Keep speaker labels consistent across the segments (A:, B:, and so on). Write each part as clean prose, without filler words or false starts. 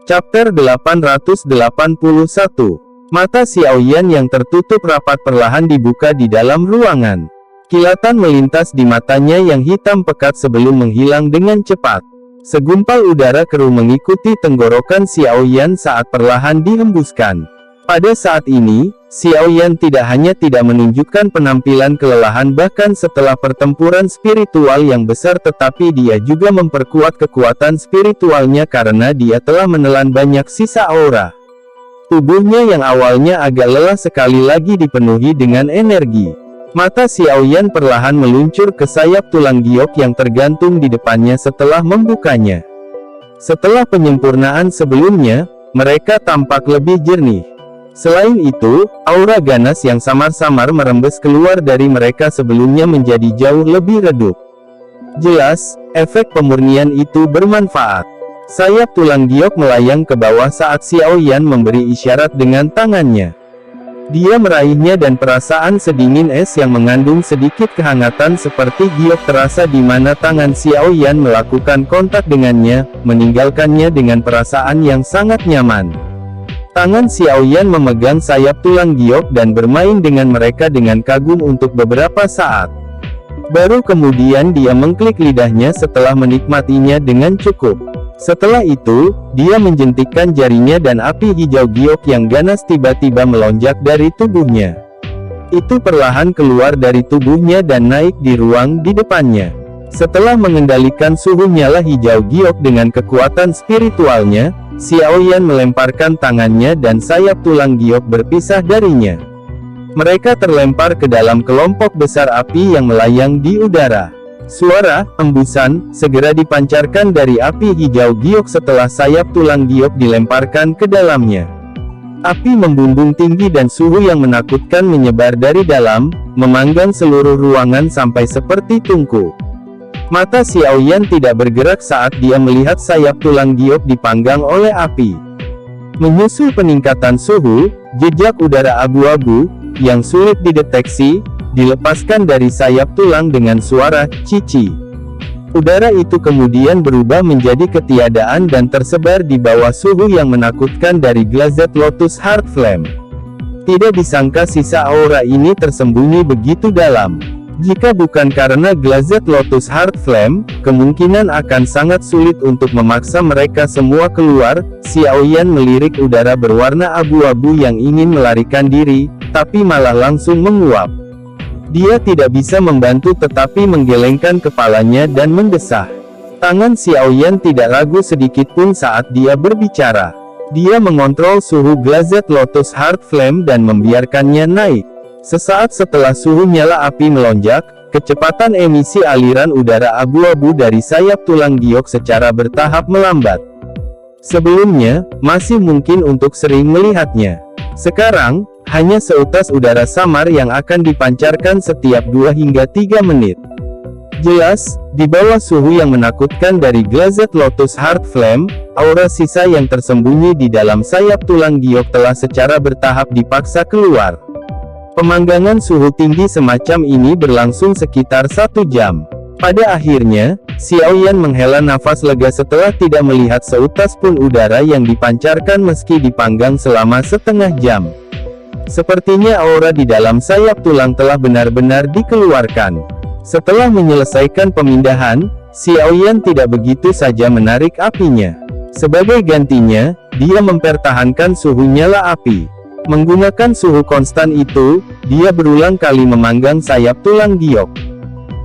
A: Chapter 881. Mata Xiaoyan yang tertutup rapat perlahan dibuka di dalam ruangan. Kilatan melintas di matanya yang hitam pekat sebelum menghilang dengan cepat. Segumpal udara keruh mengikuti tenggorokan Xiaoyan saat perlahan dihembuskan. Pada saat ini, Xiaoyan tidak hanya tidak menunjukkan penampilan kelelahan bahkan setelah pertempuran spiritual yang besar, tetapi dia juga memperkuat kekuatan spiritualnya karena dia telah menelan banyak sisa aura. Tubuhnya yang awalnya agak lelah sekali lagi dipenuhi dengan energi. Mata Xiaoyan perlahan meluncur ke sayap tulang giok yang tergantung di depannya setelah membukanya. Setelah penyempurnaan sebelumnya, mereka tampak lebih jernih. Selain itu, aura ganas yang samar-samar merembes keluar dari mereka sebelumnya menjadi jauh lebih redup. Jelas, efek pemurnian itu bermanfaat. Sayap tulang giok melayang ke bawah saat Xiaoyan memberi isyarat dengan tangannya. Dia meraihnya dan perasaan sedingin es yang mengandung sedikit kehangatan seperti giok terasa di mana tangan Xiaoyan melakukan kontak dengannya, meninggalkannya dengan perasaan yang sangat nyaman. Tangan Xiaoyan memegang sayap tulang giok dan bermain dengan mereka dengan kagum untuk beberapa saat. Baru kemudian dia mengklik lidahnya setelah menikmatinya dengan cukup. Setelah itu, dia menjentikkan jarinya dan api hijau giok yang ganas tiba-tiba melonjak dari tubuhnya. Itu perlahan keluar dari tubuhnya dan naik di ruang di depannya. Setelah mengendalikan suhu nyala hijau giok dengan kekuatan spiritualnya, Xiaoyan melemparkan tangannya dan sayap tulang giok berpisah darinya. Mereka terlempar ke dalam kelompok besar api yang melayang di udara. Suara embusan segera dipancarkan dari api hijau giok setelah sayap tulang giok dilemparkan ke dalamnya. Api membumbung tinggi dan suhu yang menakutkan menyebar dari dalam, memanggang seluruh ruangan sampai seperti tungku. Mata Xiaoyan tidak bergerak saat dia melihat sayap tulang giok dipanggang oleh api. Menyusul peningkatan suhu, jejak udara abu-abu, yang sulit dideteksi, dilepaskan dari sayap tulang dengan suara cici. Udara itu kemudian berubah menjadi ketiadaan dan tersebar di bawah suhu yang menakutkan dari Glazed Lotus Heart Flame. Tidak disangka sisa aura ini tersembunyi begitu dalam. Jika bukan karena Glazed Lotus Heart Flame, kemungkinan akan sangat sulit untuk memaksa mereka semua keluar. Xiaoyan melirik udara berwarna abu-abu yang ingin melarikan diri, tapi malah langsung menguap. Dia tidak bisa membantu tetapi menggelengkan kepalanya dan mendesah. Tangan Xiaoyan tidak ragu sedikit pun saat dia berbicara. Dia mengontrol suhu Glazed Lotus Heart Flame dan membiarkannya naik. Sesaat setelah suhu nyala api melonjak, kecepatan emisi aliran udara abu-abu dari sayap tulang giok secara bertahap melambat. Sebelumnya, masih mungkin untuk sering melihatnya. Sekarang, hanya seutas udara samar yang akan dipancarkan setiap 2 hingga 3 menit. Jelas, di bawah suhu yang menakutkan dari Glazed Lotus Heart Flame, aura sisa yang tersembunyi di dalam sayap tulang giok telah secara bertahap dipaksa keluar. Pemanggangan suhu tinggi semacam ini berlangsung sekitar 1 jam. Pada akhirnya, Xiaoyan menghela nafas lega setelah tidak melihat seutas pun udara yang dipancarkan meski dipanggang selama setengah jam. Sepertinya aura di dalam sayap tulang telah benar-benar dikeluarkan. Setelah menyelesaikan pemindahan, Xiaoyan tidak begitu saja menarik apinya. Sebagai gantinya, dia mempertahankan suhu nyala api. Menggunakan suhu konstan itu, dia berulang kali memanggang sayap tulang giok.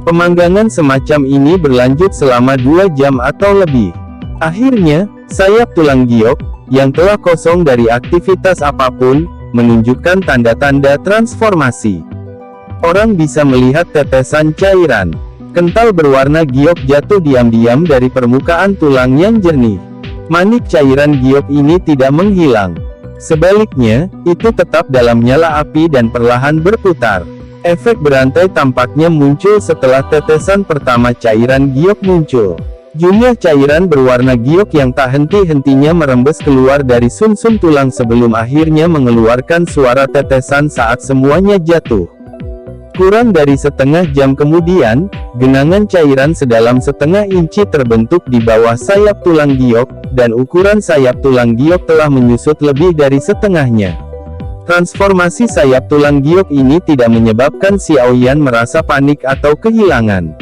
A: Pemanggangan semacam ini berlanjut selama 2 jam atau lebih. Akhirnya, sayap tulang giok, yang telah kosong dari aktivitas apapun, menunjukkan tanda-tanda transformasi. Orang bisa melihat tetesan cairan kental berwarna giok jatuh diam-diam dari permukaan tulang yang jernih. Manik cairan giok ini tidak menghilang. Sebaliknya, itu tetap dalam nyala api dan perlahan berputar. Efek berantai tampaknya muncul setelah tetesan pertama cairan giok muncul. Jumlah cairan berwarna giok yang tak henti-hentinya merembes keluar dari sumsum tulang sebelum akhirnya mengeluarkan suara tetesan saat semuanya jatuh. Kurang dari setengah jam kemudian, genangan cairan sedalam setengah inci terbentuk di bawah sayap tulang giok, dan ukuran sayap tulang giok telah menyusut lebih dari setengahnya. Transformasi sayap tulang giok ini tidak menyebabkan Xiaoyan merasa panik atau kehilangan.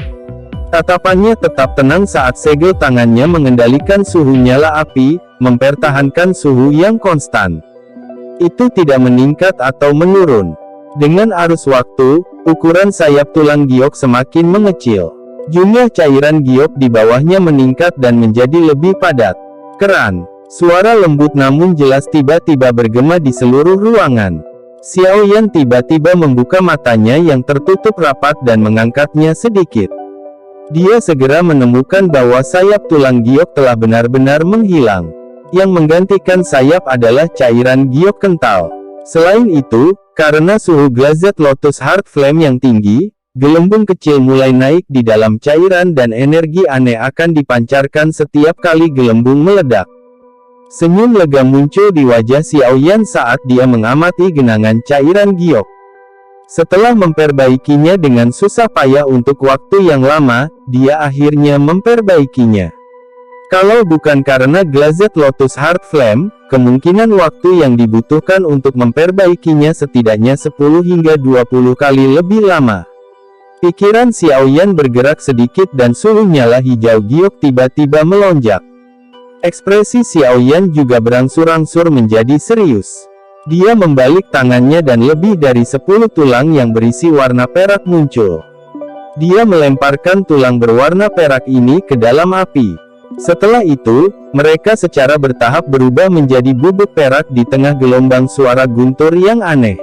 A: Tatapannya tetap tenang saat segel tangannya mengendalikan suhu nyala api, mempertahankan suhu yang konstan. Itu tidak meningkat atau menurun. Dengan arus waktu, ukuran sayap tulang giok semakin mengecil. Jumlah cairan giok di bawahnya meningkat dan menjadi lebih padat. Keran. Suara lembut namun jelas tiba-tiba bergema di seluruh ruangan. Xiaoyan tiba-tiba membuka matanya yang tertutup rapat dan mengangkatnya sedikit. Dia segera menemukan bahwa sayap tulang giok telah benar-benar menghilang. Yang menggantikan sayap adalah cairan giok kental. Selain itu, karena suhu Glazed Lotus Heart Flame yang tinggi, gelembung kecil mulai naik di dalam cairan dan energi aneh akan dipancarkan setiap kali gelembung meledak. Senyum lega muncul di wajah Xiaoyan saat dia mengamati genangan cairan giok. Setelah memperbaikinya dengan susah payah untuk waktu yang lama, dia akhirnya memperbaikinya. Kalau bukan karena Glazed Lotus Heart Flame, kemungkinan waktu yang dibutuhkan untuk memperbaikinya setidaknya 10 hingga 20 kali lebih lama. Pikiran Xiaoyan bergerak sedikit dan suhu nyala hijau giok tiba-tiba melonjak. Ekspresi Xiaoyan juga berangsur-angsur menjadi serius. Dia membalik tangannya dan lebih dari 10 tulang yang berisi warna perak muncul. Dia melemparkan tulang berwarna perak ini ke dalam api. Setelah itu, mereka secara bertahap berubah menjadi bubuk perak di tengah gelombang suara guntur yang aneh.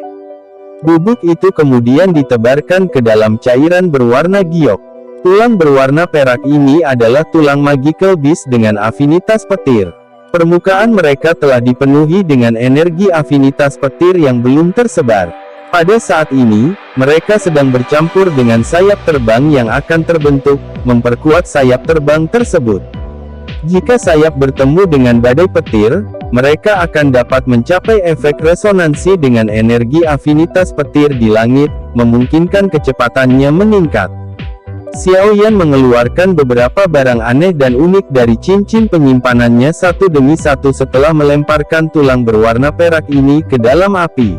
A: Bubuk itu kemudian ditebarkan ke dalam cairan berwarna giok. Tulang berwarna perak ini adalah tulang magical beast dengan afinitas petir. Permukaan mereka telah dipenuhi dengan energi afinitas petir yang belum tersebar. Pada saat ini, mereka sedang bercampur dengan sayap terbang yang akan terbentuk, memperkuat sayap terbang tersebut. Jika sayap bertemu dengan badai petir, mereka akan dapat mencapai efek resonansi dengan energi afinitas petir di langit, memungkinkan kecepatannya meningkat. Xiaoyan mengeluarkan beberapa barang aneh dan unik dari cincin penyimpanannya satu demi satu setelah melemparkan tulang berwarna perak ini ke dalam api.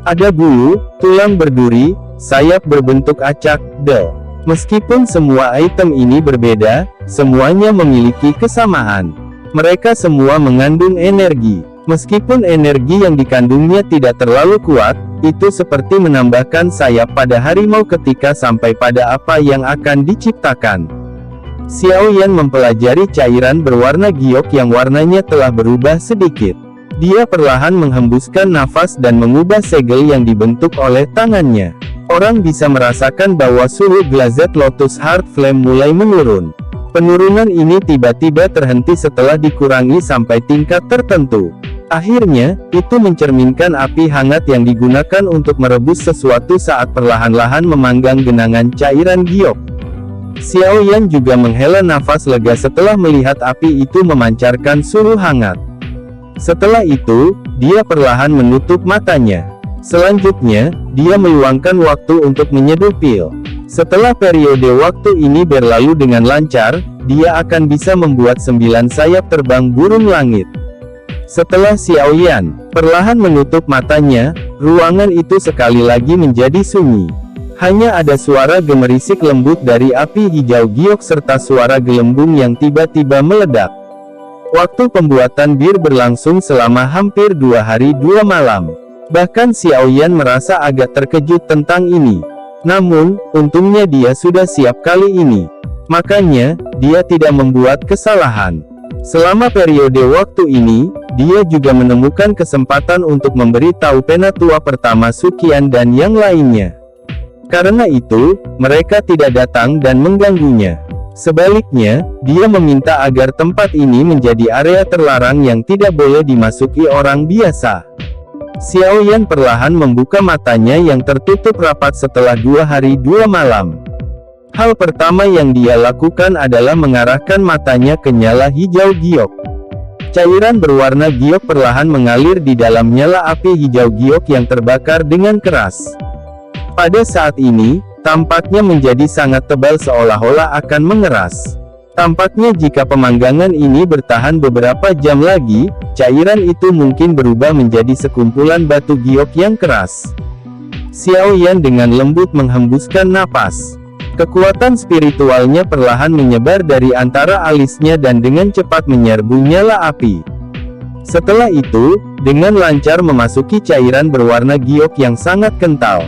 A: Ada bulu, tulang berduri, sayap berbentuk acak, del. Meskipun semua item ini berbeda, semuanya memiliki kesamaan. Mereka semua mengandung energi. Meskipun energi yang dikandungnya tidak terlalu kuat, itu seperti menambahkan sayap pada harimau ketika sampai pada apa yang akan diciptakan. Xiaoyan mempelajari cairan berwarna giok yang warnanya telah berubah sedikit. Dia perlahan menghembuskan nafas dan mengubah segel yang dibentuk oleh tangannya. Orang bisa merasakan bahwa suhu Glazed Lotus Heart Flame mulai menurun. Penurunan ini tiba-tiba terhenti setelah dikurangi sampai tingkat tertentu. Akhirnya, itu mencerminkan api hangat yang digunakan untuk merebus sesuatu saat perlahan-lahan memanggang genangan cairan giok. Xiaoyan juga menghela nafas lega setelah melihat api itu memancarkan suhu hangat. Setelah itu, dia perlahan menutup matanya. Selanjutnya, dia meluangkan waktu untuk menyeduh pil. Setelah periode waktu ini berlalu dengan lancar, dia akan bisa membuat 9 sayap terbang burung langit. Setelah Xiaoyan perlahan menutup matanya, ruangan itu sekali lagi menjadi sunyi. Hanya ada suara gemerisik lembut dari api hijau giok serta suara gelembung yang tiba-tiba meledak. Waktu pembuatan bir berlangsung selama hampir 2 hari 2 malam. Bahkan Xiaoyan merasa agak terkejut tentang ini. Namun, untungnya dia sudah siap kali ini. Makanya, dia tidak membuat kesalahan. Selama periode waktu ini, dia juga menemukan kesempatan untuk memberi tahu penatua pertama Suqian dan yang lainnya. Karena itu, mereka tidak datang dan mengganggunya. Sebaliknya, dia meminta agar tempat ini menjadi area terlarang yang tidak boleh dimasuki orang biasa. Xiaoyan perlahan membuka matanya yang tertutup rapat setelah 2 hari 2 malam. Hal pertama yang dia lakukan adalah mengarahkan matanya ke nyala hijau giok. Cairan berwarna giok perlahan mengalir di dalam nyala api hijau giok yang terbakar dengan keras. Pada saat ini, tampaknya menjadi sangat tebal seolah-olah akan mengeras. Tampaknya jika pemanggangan ini bertahan beberapa jam lagi, cairan itu mungkin berubah menjadi sekumpulan batu giok yang keras. Xiao Yan dengan lembut menghembuskan napas. Kekuatan spiritualnya perlahan menyebar dari antara alisnya dan dengan cepat menyerbu nyala api. Setelah itu, dengan lancar memasuki cairan berwarna giok yang sangat kental.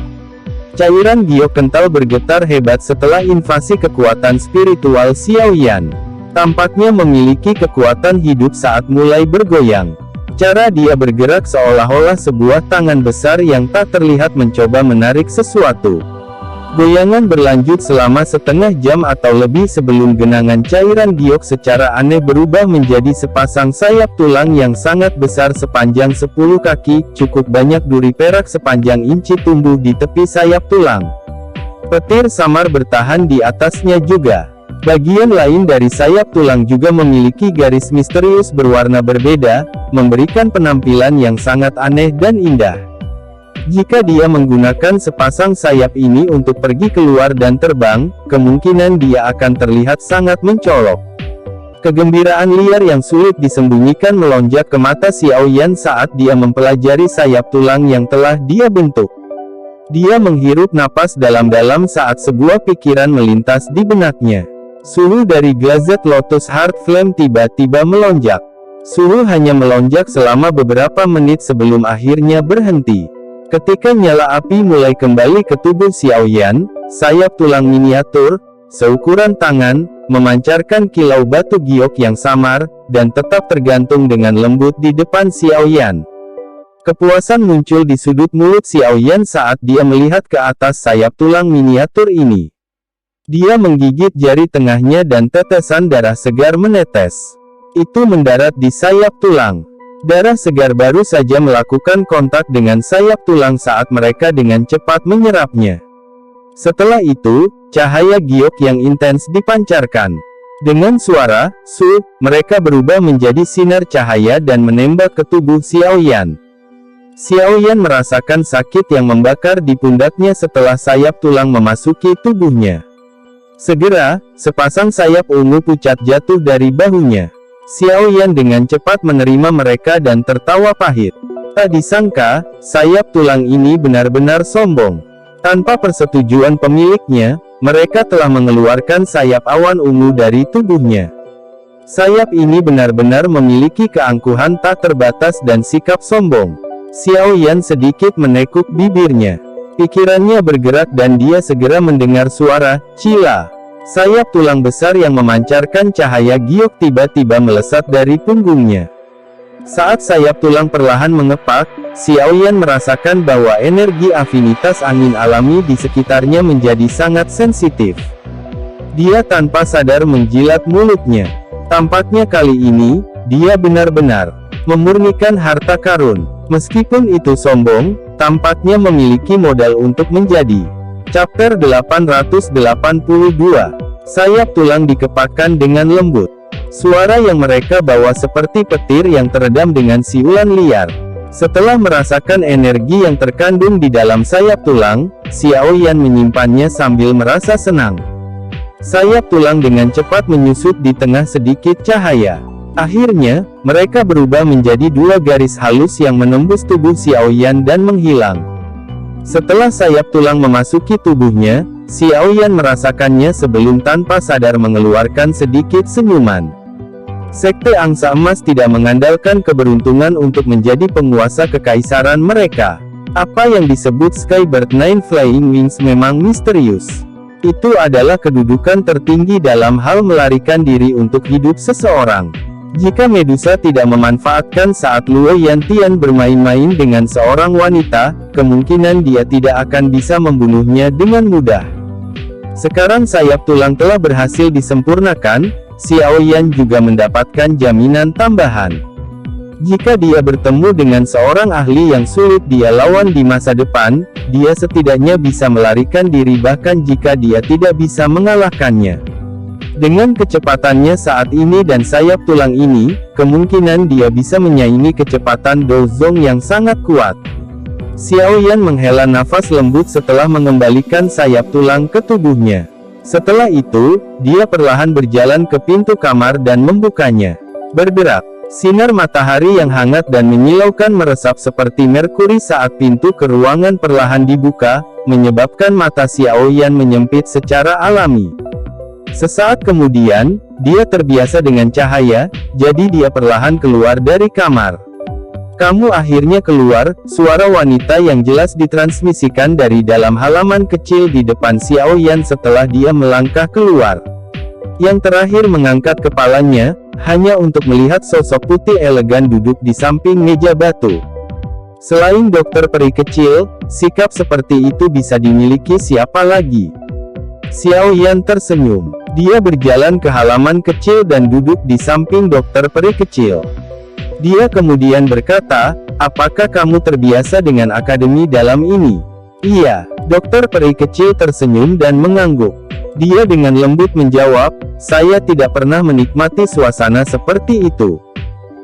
A: Cairan giok kental bergetar hebat setelah invasi kekuatan spiritual Xiao Yan. Tampaknya memiliki kekuatan hidup saat mulai bergoyang. Cara dia bergerak seolah-olah sebuah tangan besar yang tak terlihat mencoba menarik sesuatu. Goyangan berlanjut selama setengah jam atau lebih sebelum genangan cairan giok secara aneh berubah menjadi sepasang sayap tulang yang sangat besar sepanjang 10 kaki, cukup banyak duri perak sepanjang inci tumbuh di tepi sayap tulang. Petir samar bertahan di atasnya juga. Bagian lain dari sayap tulang juga memiliki garis misterius berwarna berbeda, memberikan penampilan yang sangat aneh dan indah. Jika dia menggunakan sepasang sayap ini untuk pergi keluar dan terbang, kemungkinan dia akan terlihat sangat mencolok. Kegembiraan liar yang sulit disembunyikan melonjak ke mata Xiao Yan saat dia mempelajari sayap tulang yang telah dia bentuk. Dia menghirup napas dalam-dalam saat sebuah pikiran melintas di benaknya. Suhu dari Glazed Lotus Heart Flame tiba-tiba melonjak. Suhu hanya melonjak selama beberapa menit sebelum akhirnya berhenti. Ketika nyala api mulai kembali ke tubuh Xiao Yan, sayap tulang miniatur, seukuran tangan, memancarkan kilau batu giok yang samar, dan tetap tergantung dengan lembut di depan Xiao Yan. Kepuasan muncul di sudut mulut Xiao Yan saat dia melihat ke atas sayap tulang miniatur ini. Dia menggigit jari tengahnya dan tetesan darah segar menetes. Itu mendarat di sayap tulang. Darah segar baru saja melakukan kontak dengan sayap tulang saat mereka dengan cepat menyerapnya. Setelah itu, cahaya giok yang intens dipancarkan. Dengan suara, "Su", mereka berubah menjadi sinar cahaya dan menembak ke tubuh Xiao Yan. Xiao Yan merasakan sakit yang membakar di pundaknya setelah sayap tulang memasuki tubuhnya. Segera, sepasang sayap ungu pucat jatuh dari bahunya. Xiao Yan dengan cepat menerima mereka dan tertawa pahit. Tak disangka, sayap tulang ini benar-benar sombong. Tanpa persetujuan pemiliknya, mereka telah mengeluarkan sayap awan ungu dari tubuhnya. Sayap ini benar-benar memiliki keangkuhan tak terbatas dan sikap sombong. Xiao Yan sedikit menekuk bibirnya. Pikirannya bergerak dan dia segera mendengar suara "Cila". Sayap tulang besar yang memancarkan cahaya giok tiba-tiba melesat dari punggungnya. Saat sayap tulang perlahan mengepak, Xiao Yan merasakan bahwa energi afinitas angin alami di sekitarnya menjadi sangat sensitif. Dia tanpa sadar menjilat mulutnya. Tampaknya kali ini, dia benar-benar memurnikan harta karun. Meskipun itu sombong, tampaknya memiliki modal untuk menjadi. Chapter 882. Sayap tulang dikepakkan dengan lembut. Suara yang mereka bawa seperti petir yang teredam dengan siulan liar. Setelah merasakan energi yang terkandung di dalam sayap tulang, Xiao Yan menyimpannya sambil merasa senang. Sayap tulang dengan cepat menyusut di tengah sedikit cahaya. Akhirnya, mereka berubah menjadi dua garis halus yang menembus tubuh Xiao Yan dan menghilang. Setelah sayap tulang memasuki tubuhnya, Xiao Yan merasakannya sebelum tanpa sadar mengeluarkan sedikit senyuman. Sekte Angsa Emas tidak mengandalkan keberuntungan untuk menjadi penguasa kekaisaran mereka. Apa yang disebut Skybird Nine Flying Wings memang misterius. Itu adalah kedudukan tertinggi dalam hal melarikan diri untuk hidup seseorang. Jika Medusa tidak memanfaatkan saat Luo Yantian bermain-main dengan seorang wanita, kemungkinan dia tidak akan bisa membunuhnya dengan mudah. Sekarang sayap tulang telah berhasil disempurnakan, Xiao Yan juga mendapatkan jaminan tambahan. Jika dia bertemu dengan seorang ahli yang sulit dia lawan di masa depan, dia setidaknya bisa melarikan diri bahkan jika dia tidak bisa mengalahkannya. Dengan kecepatannya saat ini dan sayap tulang ini, kemungkinan dia bisa menyaingi kecepatan Dou Zong yang sangat kuat. Xiao Yan menghela nafas lembut setelah mengembalikan sayap tulang ke tubuhnya. Setelah itu, dia perlahan berjalan ke pintu kamar dan membukanya. Bergerak. Sinar matahari yang hangat dan menyilaukan meresap seperti merkuri saat pintu ke ruangan perlahan dibuka, menyebabkan mata Xiao Yan menyempit secara alami. Sesaat kemudian, dia terbiasa dengan cahaya, jadi dia perlahan keluar dari kamar. "Kamu akhirnya keluar," suara wanita yang jelas ditransmisikan dari dalam halaman kecil di depan Xiao Yan setelah dia melangkah keluar. Yang terakhir mengangkat kepalanya, hanya untuk melihat sosok putih elegan duduk di samping meja batu. Selain dokter peri kecil, sikap seperti itu bisa dimiliki siapa lagi? Xiao Yan tersenyum. Dia berjalan ke halaman kecil dan duduk di samping dokter peri kecil. Dia kemudian berkata, "Apakah kamu terbiasa dengan akademi dalam ini?" "Iya." Dokter peri kecil tersenyum dan mengangguk. Dia dengan lembut menjawab, "Saya tidak pernah menikmati suasana seperti itu.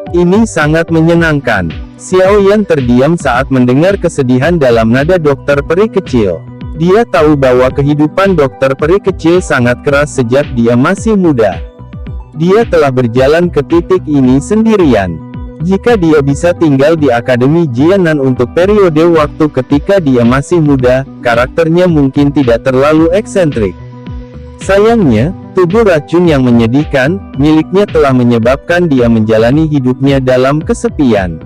A: Ini sangat menyenangkan." Xiao Yan terdiam saat mendengar kesedihan dalam nada dokter peri kecil. Dia tahu bahwa kehidupan dokter peri kecil sangat keras sejak dia masih muda. Dia telah berjalan ke titik ini sendirian. Jika dia bisa tinggal di Akademi Jianan untuk periode waktu ketika dia masih muda, karakternya mungkin tidak terlalu eksentrik. Sayangnya, tubuh racun yang menyedihkan miliknya telah menyebabkan dia menjalani hidupnya dalam kesepian.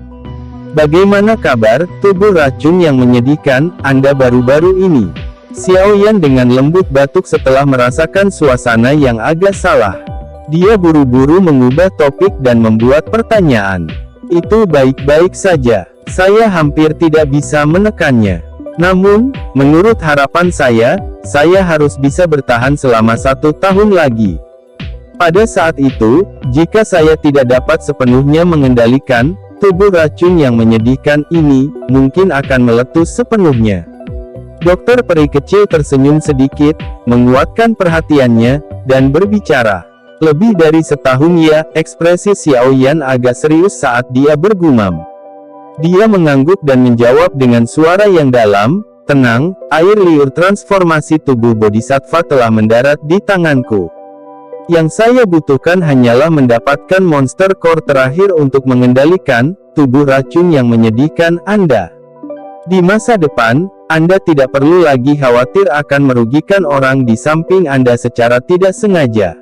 A: "Bagaimana kabar, tubuh racun yang menyedihkan, Anda baru-baru ini?" Xiao Yan dengan lembut batuk setelah merasakan suasana yang agak salah. Dia buru-buru mengubah topik dan membuat pertanyaan. "Itu baik-baik saja. Saya hampir tidak bisa menekannya. Namun, menurut harapan saya harus bisa bertahan selama 1 tahun lagi. Pada saat itu, jika saya tidak dapat sepenuhnya mengendalikan tubuh racun yang menyedihkan ini, mungkin akan meletus sepenuhnya." Dokter peri kecil tersenyum sedikit, menguatkan perhatiannya, dan berbicara. "Lebih dari setahun ya." Ekspresi Xiao Yan agak serius saat dia bergumam. Dia mengangguk dan menjawab dengan suara yang dalam, "Tenang, air liur transformasi tubuh bodhisattva telah mendarat di tanganku. Yang saya butuhkan hanyalah mendapatkan monster core terakhir untuk mengendalikan tubuh racun yang menyedihkan Anda. Di masa depan, Anda tidak perlu lagi khawatir akan merugikan orang di samping Anda secara tidak sengaja."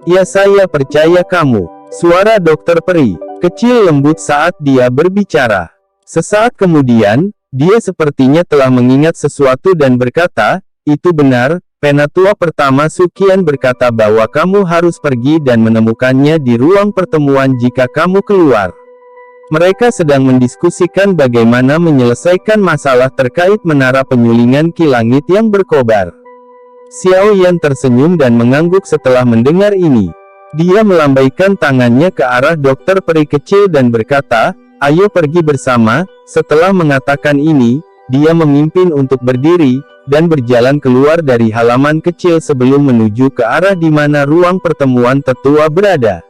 A: "Ya, saya percaya kamu." Suara dokter peri kecil lembut saat dia berbicara. Sesaat kemudian, dia sepertinya telah mengingat sesuatu dan berkata, "Itu benar, Penatua pertama Suqian berkata bahwa kamu harus pergi dan menemukannya di ruang pertemuan jika kamu keluar. Mereka sedang mendiskusikan bagaimana menyelesaikan masalah terkait menara penyulingan ki langit yang berkobar." Xiao Yan tersenyum dan mengangguk setelah mendengar ini. Dia melambaikan tangannya ke arah dokter peri kecil dan berkata, "Ayo pergi bersama." Setelah mengatakan ini, dia memimpin untuk berdiri, dan berjalan keluar dari halaman kecil sebelum menuju ke arah di mana ruang pertemuan tetua berada.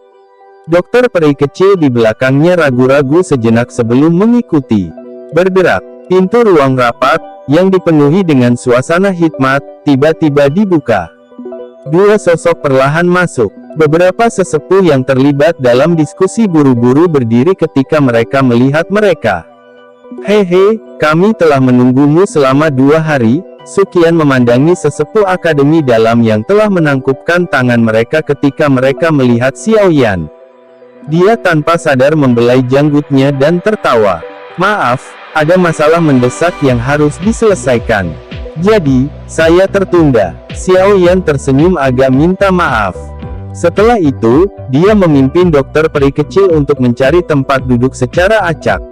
A: Dokter peri kecil di belakangnya ragu-ragu sejenak sebelum mengikuti. Bergerak. Pintu ruang rapat, yang dipenuhi dengan suasana hikmat, tiba-tiba dibuka. 2 sosok perlahan masuk. Beberapa sesepuh yang terlibat dalam diskusi buru-buru berdiri ketika mereka melihat mereka. "Hehe, kami telah menunggumu selama 2 hari, Suqian memandangi sesepuh akademi dalam yang telah menangkupkan tangan mereka ketika mereka melihat Xiao Yan. Dia tanpa sadar membelai janggutnya dan tertawa. "Maaf, ada masalah mendesak yang harus diselesaikan. Jadi, saya tertunda." Xiao Yan tersenyum agak minta maaf. Setelah itu, dia memimpin dokter peri kecil untuk mencari tempat duduk secara acak.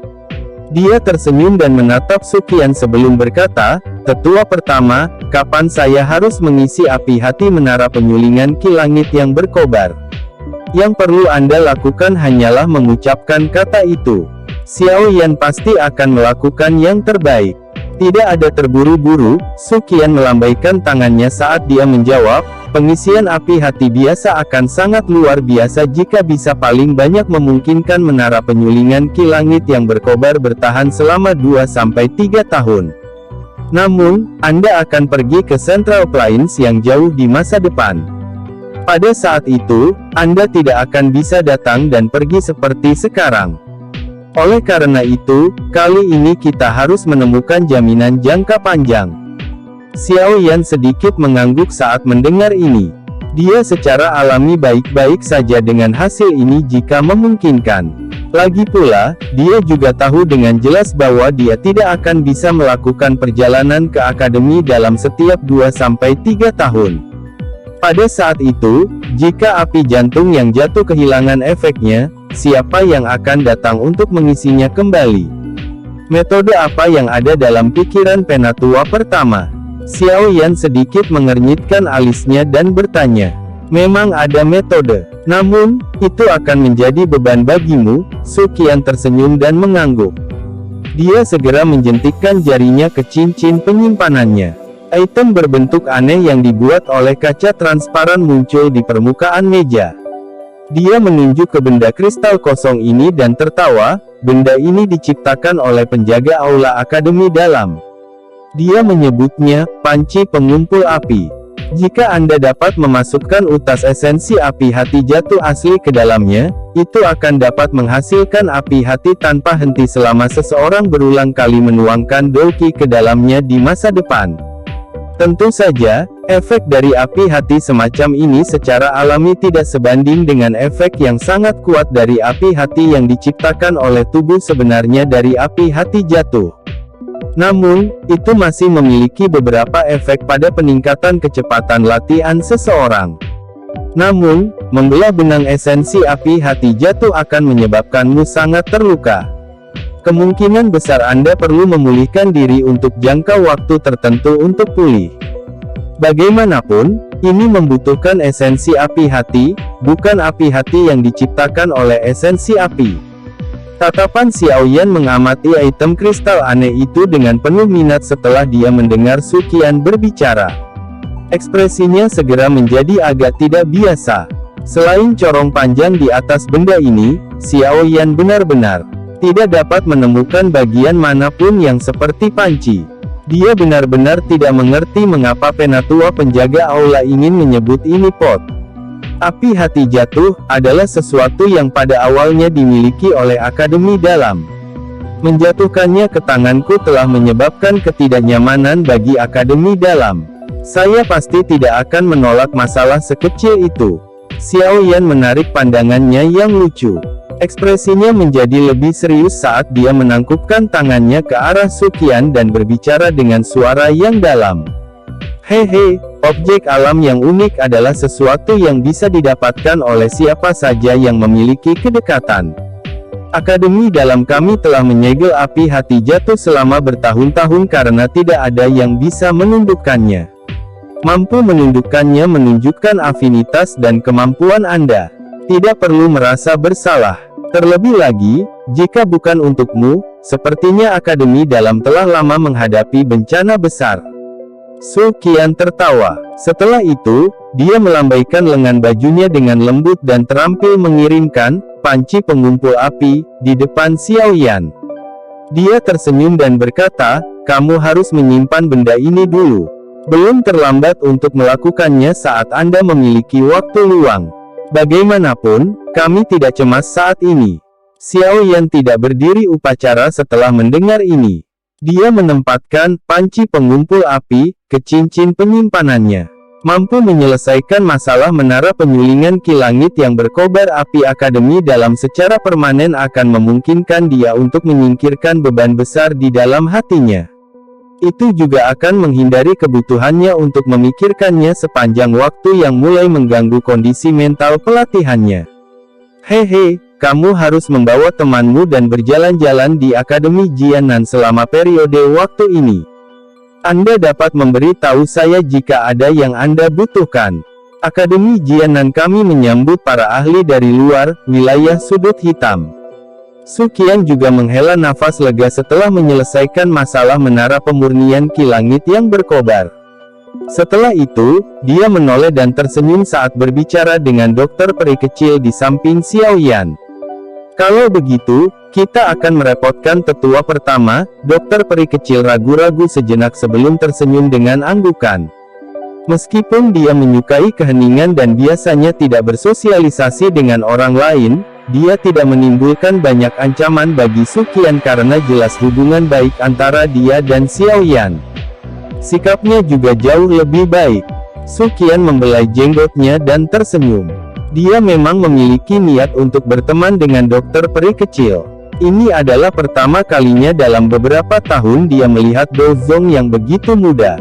A: Dia tersenyum dan menatap Suqian sebelum berkata, "Tetua pertama, kapan saya harus mengisi api hati menara penyulingan ki langit yang berkobar? Yang perlu Anda lakukan hanyalah mengucapkan kata itu. Xiao Yan pasti akan melakukan yang terbaik." Tidak ada terburu-buru, Su Qian melambaikan tangannya saat dia menjawab, pengisian api hati biasa akan sangat luar biasa jika bisa paling banyak memungkinkan menara penyulingan Ki Langit yang berkobar bertahan selama 2-3 tahun. Namun, Anda akan pergi ke Central Plains yang jauh di masa depan. Pada saat itu, Anda tidak akan bisa datang dan pergi seperti sekarang. Oleh karena itu, kali ini kita harus menemukan jaminan jangka panjang. Xiao Yan sedikit mengangguk saat mendengar ini. Dia secara alami baik-baik saja dengan hasil ini jika memungkinkan. Lagi pula, dia juga tahu dengan jelas bahwa dia tidak akan bisa melakukan perjalanan ke akademi dalam setiap 2-3 tahun. Pada saat itu, jika api jantung yang jatuh kehilangan efeknya, siapa yang akan datang untuk mengisinya kembali? Metode apa yang ada dalam pikiran Penatua pertama? Xiao Yan sedikit mengernyitkan alisnya dan bertanya. Memang ada metode, namun, itu akan menjadi beban bagimu. Su Qian tersenyum dan mengangguk. Dia segera menjentikkan jarinya ke cincin penyimpanannya. Item berbentuk aneh yang dibuat oleh kaca transparan muncul di permukaan meja. Dia menunjuk ke benda kristal kosong ini dan tertawa. Benda ini diciptakan oleh penjaga aula akademi dalam. Dia menyebutnya, panci pengumpul api. Jika Anda dapat memasukkan utas esensi api hati jatuh asli ke dalamnya, itu akan dapat menghasilkan api hati tanpa henti selama seseorang berulang kali menuangkan dolki ke dalamnya di masa depan. Tentu saja, efek dari api hati semacam ini secara alami tidak sebanding dengan efek yang sangat kuat dari api hati yang diciptakan oleh tubuh sebenarnya dari api hati jatuh. Namun, itu masih memiliki beberapa efek pada peningkatan kecepatan latihan seseorang. Namun, membelah benang esensi api hati jatuh akan menyebabkanmu sangat terluka. Kemungkinan besar Anda perlu memulihkan diri untuk jangka waktu tertentu untuk pulih. Bagaimanapun, ini membutuhkan esensi api hati, bukan api hati yang diciptakan oleh esensi api. Tatapan Xiao Yan mengamati item kristal aneh itu dengan penuh minat setelah dia mendengar Su Qian berbicara. Ekspresinya segera menjadi agak tidak biasa. Selain corong panjang di atas benda ini, Xiao Yan benar-benar tidak dapat menemukan bagian manapun yang seperti panci. Dia benar-benar tidak mengerti mengapa Penatua penjaga aula ingin menyebut ini pot. Api hati jatuh adalah sesuatu yang pada awalnya dimiliki oleh akademi dalam. Menjatuhkannya ke tanganku telah menyebabkan ketidaknyamanan bagi akademi dalam. Saya pasti tidak akan menolak masalah sekecil itu. Xiao Yan menarik pandangannya yang lucu. Ekspresinya menjadi lebih serius saat dia menangkupkan tangannya ke arah Su Qian dan berbicara dengan suara yang dalam. Hehe, objek alam yang unik adalah sesuatu yang bisa didapatkan oleh siapa saja yang memiliki kedekatan. Akademi dalam kami telah menyegel api hati jatuh selama bertahun-tahun karena tidak ada yang bisa menundukkannya. Mampu menundukkannya menunjukkan afinitas dan kemampuan Anda. Tidak perlu merasa bersalah. Terlebih lagi, jika bukan untukmu, sepertinya akademi dalam telah lama menghadapi bencana besar. Su Qian tertawa. Setelah itu, dia melambaikan lengan bajunya dengan lembut dan terampil mengirimkan panci pengumpul api di depan Xiao Yan. Dia tersenyum dan berkata, kamu harus menyimpan benda ini dulu. Belum terlambat untuk melakukannya saat Anda memiliki waktu luang. Bagaimanapun, kami tidak cemas saat ini. Xiao Yan tidak berdiri upacara setelah mendengar ini. Dia menempatkan panci pengumpul api ke cincin penyimpanannya. Mampu menyelesaikan masalah menara penyulingan Ki Langit yang berkobar api akademi dalam secara permanen akan memungkinkan dia untuk menyingkirkan beban besar di dalam hatinya. Itu juga akan menghindari kebutuhannya untuk memikirkannya sepanjang waktu yang mulai mengganggu kondisi mental pelatihannya. Hehe, kamu harus membawa temanmu dan berjalan-jalan di Akademi Jianan selama periode waktu ini. Anda dapat memberi tahu saya jika ada yang Anda butuhkan. Akademi Jianan kami menyambut para ahli dari luar wilayah sudut hitam. Su Qian juga menghela nafas lega setelah menyelesaikan masalah menara pemurnian Ki Langit yang berkobar. Setelah itu, dia menoleh dan tersenyum saat berbicara dengan dokter peri kecil di samping Xiao Yan. Kalau begitu, kita akan merepotkan tetua pertama. Dokter peri kecil ragu-ragu sejenak sebelum tersenyum dengan anggukan. Meskipun dia menyukai keheningan dan biasanya tidak bersosialisasi dengan orang lain, dia tidak menimbulkan banyak ancaman bagi Su Qian karena jelas hubungan baik antara dia dan Xiao Yan. Sikapnya juga jauh lebih baik. Su Qian membelai jenggotnya dan tersenyum. Dia memang memiliki niat untuk berteman dengan dokter peri kecil. Ini adalah pertama kalinya dalam beberapa tahun dia melihat Do Zong yang begitu muda.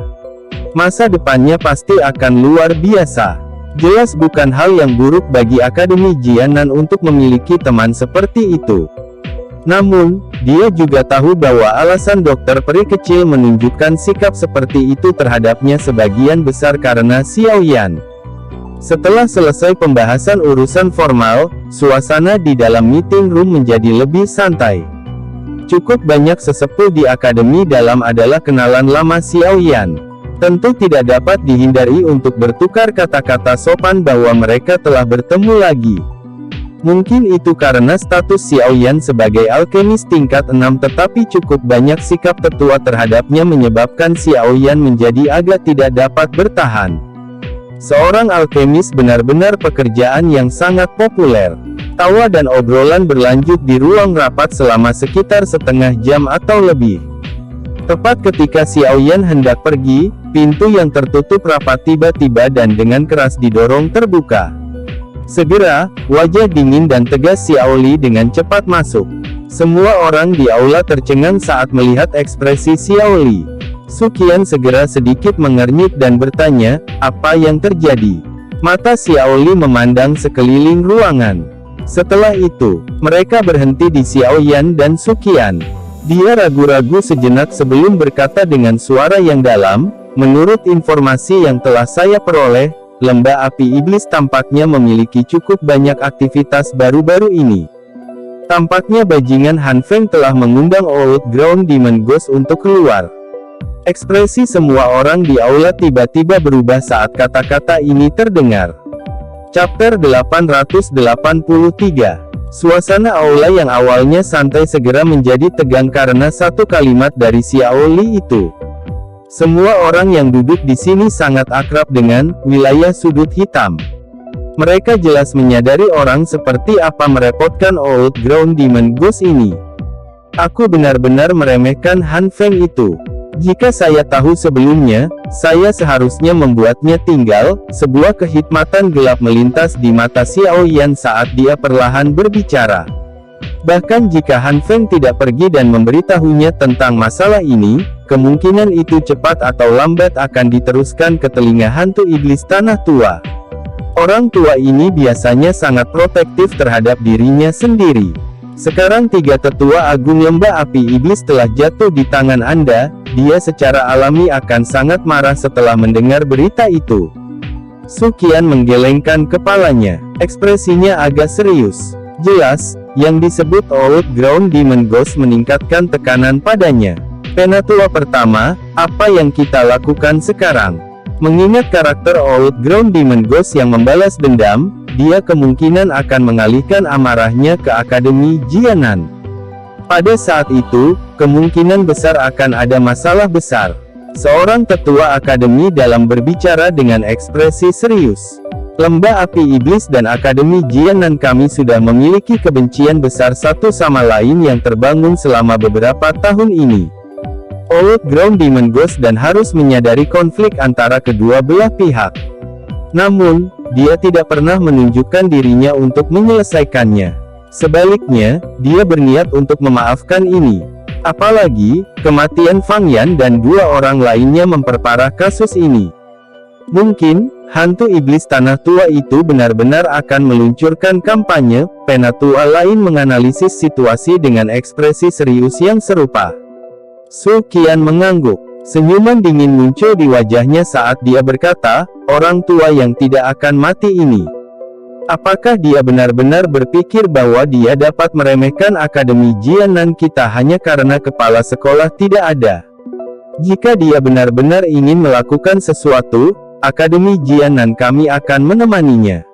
A: Masa depannya pasti akan luar biasa. Jelas bukan hal yang buruk bagi Akademi Jianan untuk memiliki teman seperti itu. Namun, dia juga tahu bahwa alasan dokter peri kecil menunjukkan sikap seperti itu terhadapnya sebagian besar karena Xiao Yan. Setelah selesai pembahasan urusan formal, suasana di dalam meeting room menjadi lebih santai. Cukup banyak sesepuh di akademi dalam adalah kenalan lama Xiao Yan. Tentu tidak dapat dihindari untuk bertukar kata-kata sopan bahwa mereka telah bertemu lagi. Mungkin itu karena status Xiao Yan sebagai alkemis tingkat 6 tetapi cukup banyak sikap tetua terhadapnya menyebabkan Xiao Yan menjadi agak tidak dapat bertahan. Seorang alkemis benar-benar pekerjaan yang sangat populer. Tawa dan obrolan berlanjut di ruang rapat selama sekitar setengah jam atau lebih. Tepat ketika Xiao Yan hendak pergi, pintu yang tertutup rapat tiba-tiba dan dengan keras didorong terbuka. Segera, wajah dingin dan tegas Xiao Li dengan cepat masuk. Semua orang di aula tercengang saat melihat ekspresi Xiao Li. Su Qian segera sedikit mengernyit dan bertanya, apa yang terjadi? Mata Xiao Li memandang sekeliling ruangan. Setelah itu, mereka berhenti di Xiao Yan dan Su Qian. Dia ragu-ragu sejenak sebelum berkata dengan suara yang dalam, menurut informasi yang telah saya peroleh, lembah api iblis tampaknya memiliki cukup banyak aktivitas baru-baru ini. Tampaknya bajingan Han Feng telah mengundang Old Ground Demon Ghost untuk keluar. Ekspresi semua orang di aula tiba-tiba berubah saat kata-kata ini terdengar. Chapter 883. Suasana aula yang awalnya santai segera menjadi tegang karena satu kalimat dari Xiao Li itu. Semua orang yang duduk di sini sangat akrab dengan wilayah sudut hitam. Mereka jelas menyadari orang seperti apa merepotkan Old Ground Demon Ghost ini. Aku benar-benar meremehkan Han Feng itu. Jika saya tahu sebelumnya, saya seharusnya membuatnya tinggal. Sebuah kehikmatan gelap melintas di mata Xiao Yan saat dia perlahan berbicara. Bahkan jika Han Feng tidak pergi dan memberitahunya tentang masalah ini, kemungkinan itu cepat atau lambat akan diteruskan ke telinga hantu iblis tanah tua. Orang tua ini biasanya sangat protektif terhadap dirinya sendiri. Sekarang tiga tetua agung lembah api iblis telah jatuh di tangan Anda, dia secara alami akan sangat marah setelah mendengar berita itu. Su Qian menggelengkan kepalanya, ekspresinya agak serius. Jelas, yang disebut Old Ground Demon Ghost meningkatkan tekanan padanya. Penatua pertama, apa yang kita lakukan sekarang? Mengingat karakter Old Ground Demon Ghost yang membalas dendam, dia kemungkinan akan mengalihkan amarahnya ke Akademi Jianan. Pada saat itu, kemungkinan besar akan ada masalah besar. Seorang tetua akademi dalam berbicara dengan ekspresi serius. Lembah api iblis dan Akademi Jianan kami sudah memiliki kebencian besar satu sama lain yang terbangun selama beberapa tahun ini. Old Ground Demon Ghost dan harus menyadari konflik antara kedua belah pihak. Namun, dia tidak pernah menunjukkan dirinya untuk menyelesaikannya. Sebaliknya, dia berniat untuk memaafkan ini. Apalagi, kematian Fang Yan dan dua orang lainnya memperparah kasus ini. Mungkin, hantu iblis tanah tua itu benar-benar akan meluncurkan kampanye. Penatua lain menganalisis situasi dengan ekspresi serius yang serupa. Su Qian mengangguk. Senyuman dingin muncul di wajahnya saat dia berkata, orang tua yang tidak akan mati ini. Apakah dia benar-benar berpikir bahwa dia dapat meremehkan Akademi Jianan kita hanya karena kepala sekolah tidak ada? Jika dia benar-benar ingin melakukan sesuatu, Akademi Jianan kami akan menemaninya.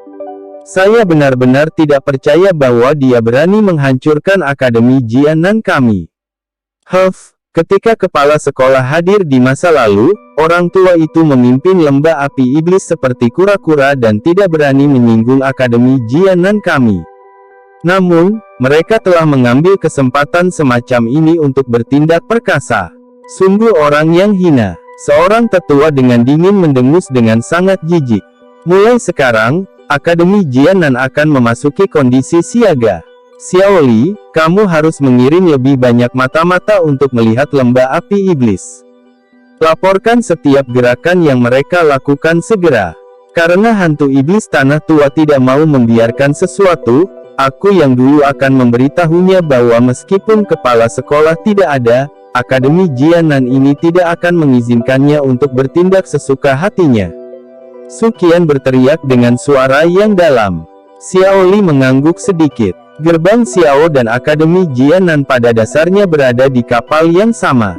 A: Saya benar-benar tidak percaya bahwa dia berani menghancurkan Akademi Jianan kami. Ketika kepala sekolah hadir di masa lalu, orang tua itu memimpin lembah api iblis seperti kura-kura dan tidak berani menyinggung Akademi Jianan kami. Namun, mereka telah mengambil kesempatan semacam ini untuk bertindak perkasa. Sungguh orang yang hina. Seorang tetua dengan dingin mendengus dengan sangat jijik. Mulai sekarang, Akademi Jianan akan memasuki kondisi siaga. Xiao Li, kamu harus mengirim lebih banyak mata-mata untuk melihat lembah api iblis. Laporkan setiap gerakan yang mereka lakukan segera. Karena hantu iblis tanah tua tidak mau membiarkan sesuatu, aku yang dulu akan memberitahunya bahwa meskipun kepala sekolah tidak ada, Akademi Jianan ini tidak akan mengizinkannya untuk bertindak sesuka hatinya. Su Qian berteriak dengan suara yang dalam. Xiao Li mengangguk sedikit. Gerbang Xiao dan Akademi Jianan pada dasarnya berada di kapal yang sama.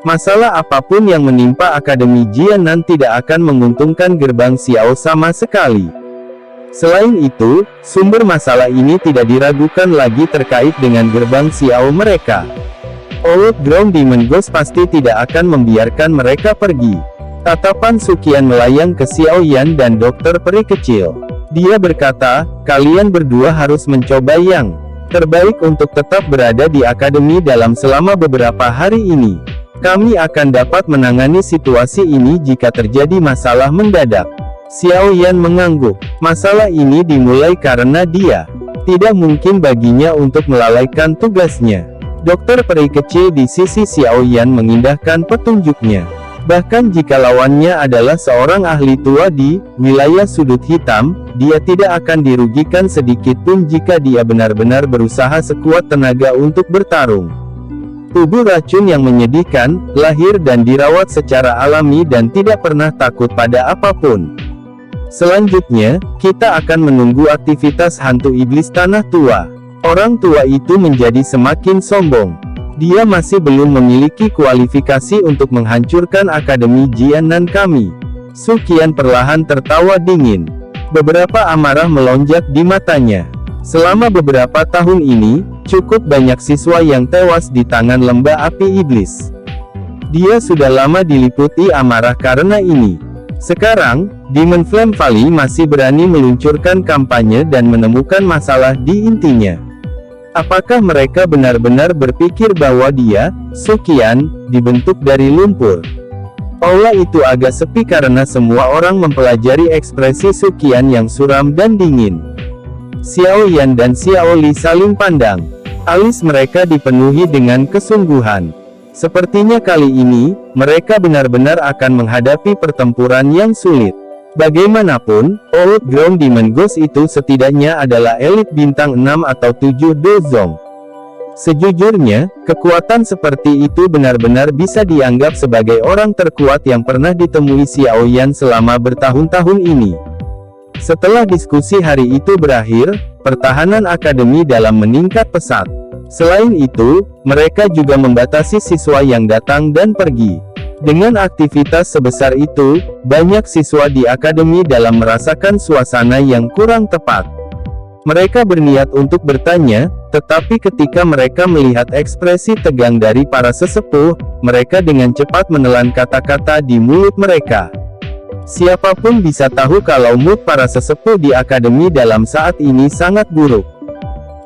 A: Masalah apapun yang menimpa Akademi Jianan tidak akan menguntungkan gerbang Xiao sama sekali. Selain itu, sumber masalah ini tidak diragukan lagi terkait dengan gerbang Xiao mereka. Old Ground Demon Ghost pasti tidak akan membiarkan mereka pergi. Tatapan Su Qian melayang ke Xiao Yan dan dokter peri kecil. Dia berkata, kalian berdua harus mencoba yang terbaik untuk tetap berada di akademi dalam selama beberapa hari ini. Kami akan dapat menangani situasi ini jika terjadi masalah mendadak. Xiao Yan mengangguk. Masalah ini dimulai karena dia tidak mungkin baginya untuk melalaikan tugasnya. Dokter peri kecil di sisi Xiao Yan mengindahkan petunjuknya. Bahkan jika lawannya adalah seorang ahli tua di wilayah sudut hitam, dia tidak akan dirugikan sedikit pun jika dia benar-benar berusaha sekuat tenaga untuk bertarung. Tubuh racun yang menyedihkan, lahir dan dirawat secara alami dan tidak pernah takut pada apapun. Selanjutnya, kita akan menunggu aktivitas hantu iblis tanah tua. Orang tua itu menjadi semakin sombong. Dia masih belum memiliki kualifikasi untuk menghancurkan Akademi Jianan kami. Su Qian perlahan tertawa dingin. Beberapa amarah melonjak di matanya. Selama beberapa tahun ini, cukup banyak siswa yang tewas di tangan lembah api iblis. Dia sudah lama diliputi amarah karena ini. Sekarang, Demon Flame Valley masih berani meluncurkan kampanye dan menemukan masalah di intinya. Apakah mereka benar-benar berpikir bahwa dia, Su Qian, dibentuk dari lumpur? Aula itu agak sepi karena semua orang mempelajari ekspresi Su Qian yang suram dan dingin. Xiao Yan dan Xiao Li saling pandang. Alis mereka dipenuhi dengan kesungguhan. Sepertinya kali ini, mereka benar-benar akan menghadapi pertempuran yang sulit. Bagaimanapun, Old Ground Demon Ghost itu setidaknya adalah elit bintang 6 atau 7 dozong. Sejujurnya, kekuatan seperti itu benar-benar bisa dianggap sebagai orang terkuat yang pernah ditemui Xiao Yan selama bertahun-tahun ini. Setelah diskusi hari itu berakhir, pertahanan akademi dalam meningkat pesat. Selain itu, mereka juga membatasi siswa yang datang dan pergi. Dengan aktivitas sebesar itu, banyak siswa di akademi dalam merasakan suasana yang kurang tepat. Mereka berniat untuk bertanya, tetapi ketika mereka melihat ekspresi tegang dari para sesepuh, mereka dengan cepat menelan kata-kata di mulut mereka. Siapapun bisa tahu kalau mood para sesepuh di akademi dalam saat ini sangat buruk.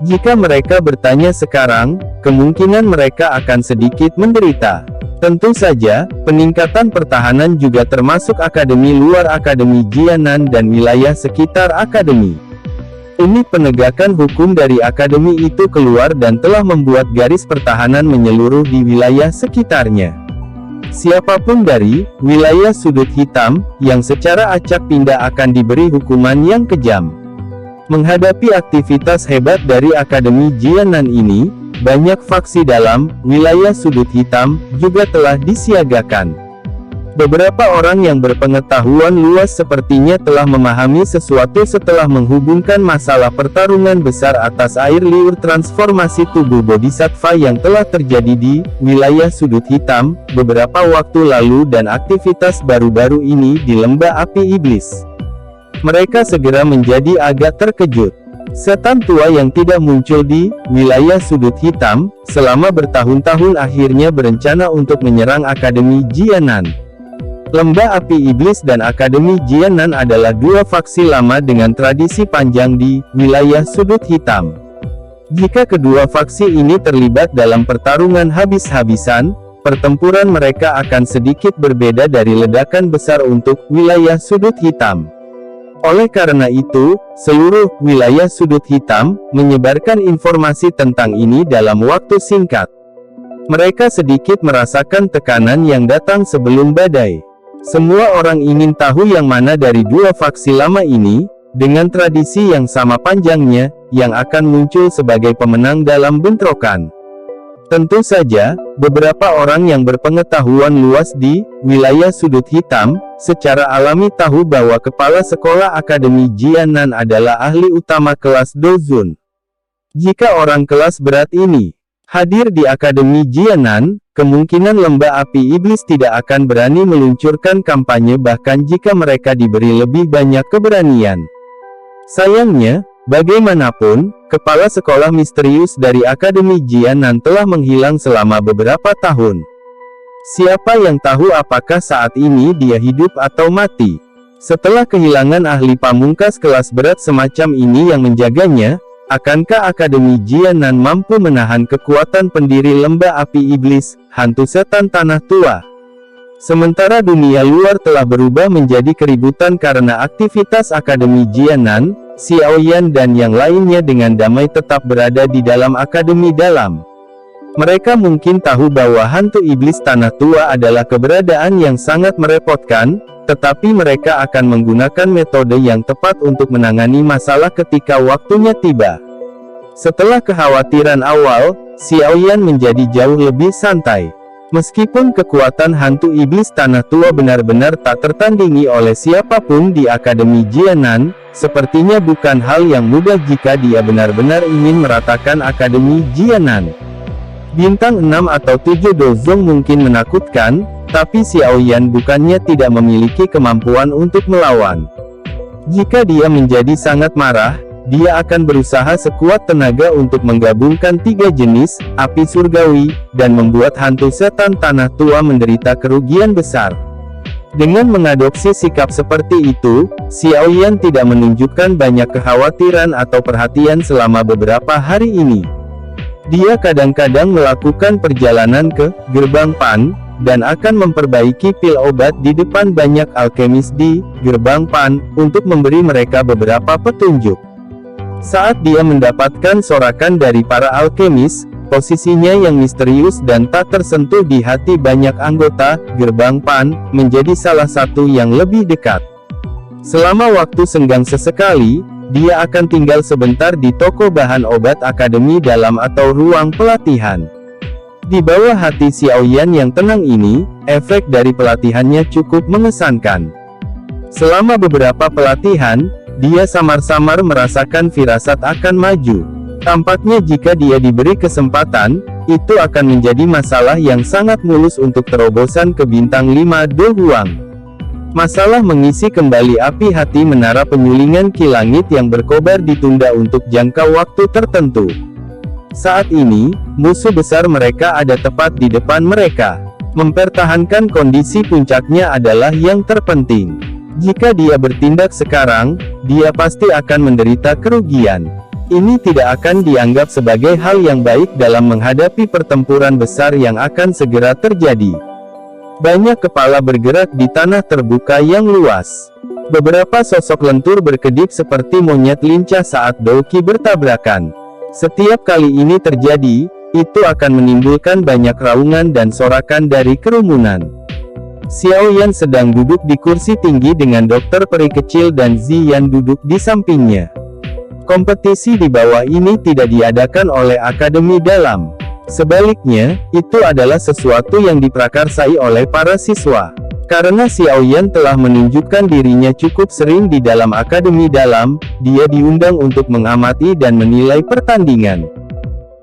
A: Jika mereka bertanya sekarang, kemungkinan mereka akan sedikit menderita. Tentu saja, peningkatan pertahanan juga termasuk akademi luar Akademi Jianan dan wilayah sekitar akademi. Unit penegakan hukum dari akademi itu keluar dan telah membuat garis pertahanan menyeluruh di wilayah sekitarnya. Siapapun dari wilayah sudut hitam, yang secara acak pindah akan diberi hukuman yang kejam. Menghadapi aktivitas hebat dari Akademi Jianan ini, banyak faksi dalam wilayah sudut hitam juga telah disiagakan. Beberapa orang yang berpengetahuan luas sepertinya telah memahami sesuatu setelah menghubungkan masalah pertarungan besar atas air liur transformasi tubuh Bodhisattva yang telah terjadi di wilayah sudut hitam beberapa waktu lalu dan aktivitas baru-baru ini di lembah api iblis. Mereka segera menjadi agak terkejut. Setan tua yang tidak muncul di wilayah sudut hitam selama bertahun-tahun akhirnya berencana untuk menyerang Akademi Jianan. Lembah Api Iblis dan Akademi Jianan adalah dua faksi lama dengan tradisi panjang di wilayah sudut hitam. Jika kedua faksi ini terlibat dalam pertarungan habis-habisan, pertempuran mereka akan sedikit berbeda dari ledakan besar untuk wilayah sudut hitam. Oleh karena itu, seluruh wilayah sudut hitam menyebarkan informasi tentang ini dalam waktu singkat. Mereka sedikit merasakan tekanan yang datang sebelum badai. Semua orang ingin tahu yang mana dari dua faksi lama ini, dengan tradisi yang sama panjangnya, yang akan muncul sebagai pemenang dalam bentrokan. Tentu saja, beberapa orang yang berpengetahuan luas di wilayah sudut hitam, secara alami tahu bahwa kepala sekolah Akademi Jianan adalah ahli utama kelas Dozun. Jika orang kelas berat ini hadir di Akademi Jianan, kemungkinan lembah api iblis tidak akan berani meluncurkan kampanye bahkan jika mereka diberi lebih banyak keberanian. Sayangnya, bagaimanapun, kepala sekolah misterius dari Akademi Jianan telah menghilang selama beberapa tahun. Siapa yang tahu apakah saat ini dia hidup atau mati? Setelah kehilangan ahli pamungkas kelas berat semacam ini yang menjaganya, akankah Akademi Jianan mampu menahan kekuatan pendiri lembah api iblis, hantu setan tanah tua? Sementara dunia luar telah berubah menjadi keributan karena aktivitas Akademi Jianan, Xiaoyan dan yang lainnya dengan damai tetap berada di dalam akademi dalam. Mereka mungkin tahu bahwa hantu iblis tanah tua adalah keberadaan yang sangat merepotkan, tetapi mereka akan menggunakan metode yang tepat untuk menangani masalah ketika waktunya tiba. Setelah kekhawatiran awal, Xiaoyan menjadi jauh lebih santai. Meskipun kekuatan hantu iblis tanah tua benar-benar tak tertandingi oleh siapapun di Akademi Jianan, sepertinya bukan hal yang mudah jika dia benar-benar ingin meratakan Akademi Jianan. Bintang 6 atau 7 Dozong mungkin menakutkan, tapi Xiaoyan bukannya tidak memiliki kemampuan untuk melawan. Jika dia menjadi sangat marah, dia akan berusaha sekuat tenaga untuk menggabungkan 3 jenis api surgawi, dan membuat hantu setan tanah tua menderita kerugian besar. Dengan mengadopsi sikap seperti itu, Xiaoyan tidak menunjukkan banyak kekhawatiran atau perhatian selama beberapa hari ini. Dia kadang-kadang melakukan perjalanan ke Gerbang Pan, dan akan memperbaiki pil obat di depan banyak alkemis di Gerbang Pan, untuk memberi mereka beberapa petunjuk. Saat dia mendapatkan sorakan dari para alkemis, posisinya yang misterius dan tak tersentuh di hati banyak anggota Gerbang Pan, menjadi salah satu yang lebih dekat. Selama waktu senggang sesekali, dia akan tinggal sebentar di toko bahan obat akademi dalam atau ruang pelatihan. Di bawah hati Xiaoyan yang tenang ini, efek dari pelatihannya cukup mengesankan. Selama beberapa pelatihan, dia samar-samar merasakan firasat akan maju. Tampaknya jika dia diberi kesempatan, itu akan menjadi masalah yang sangat mulus untuk terobosan ke bintang 5 Do Huang. Masalah mengisi kembali api hati menara penyulingan Ki Langit yang berkobar ditunda untuk jangka waktu tertentu. Saat ini, musuh besar mereka ada tepat di depan mereka. Mempertahankan kondisi puncaknya adalah yang terpenting. Jika dia bertindak sekarang, dia pasti akan menderita kerugian. Ini tidak akan dianggap sebagai hal yang baik dalam menghadapi pertempuran besar yang akan segera terjadi. Banyak kepala bergerak di tanah terbuka yang luas. Beberapa sosok lentur berkedip seperti monyet lincah saat Douki bertabrakan. Setiap kali ini terjadi, itu akan menimbulkan banyak raungan dan sorakan dari kerumunan. Xiaoyan sedang duduk di kursi tinggi dengan dokter peri kecil dan Ziyan duduk di sampingnya. Kompetisi di bawah ini tidak diadakan oleh akademi dalam. Sebaliknya, itu adalah sesuatu yang diprakarsai oleh para siswa. Karena Xiaoyan telah menunjukkan dirinya cukup sering di dalam akademi dalam, dia diundang untuk mengamati dan menilai pertandingan.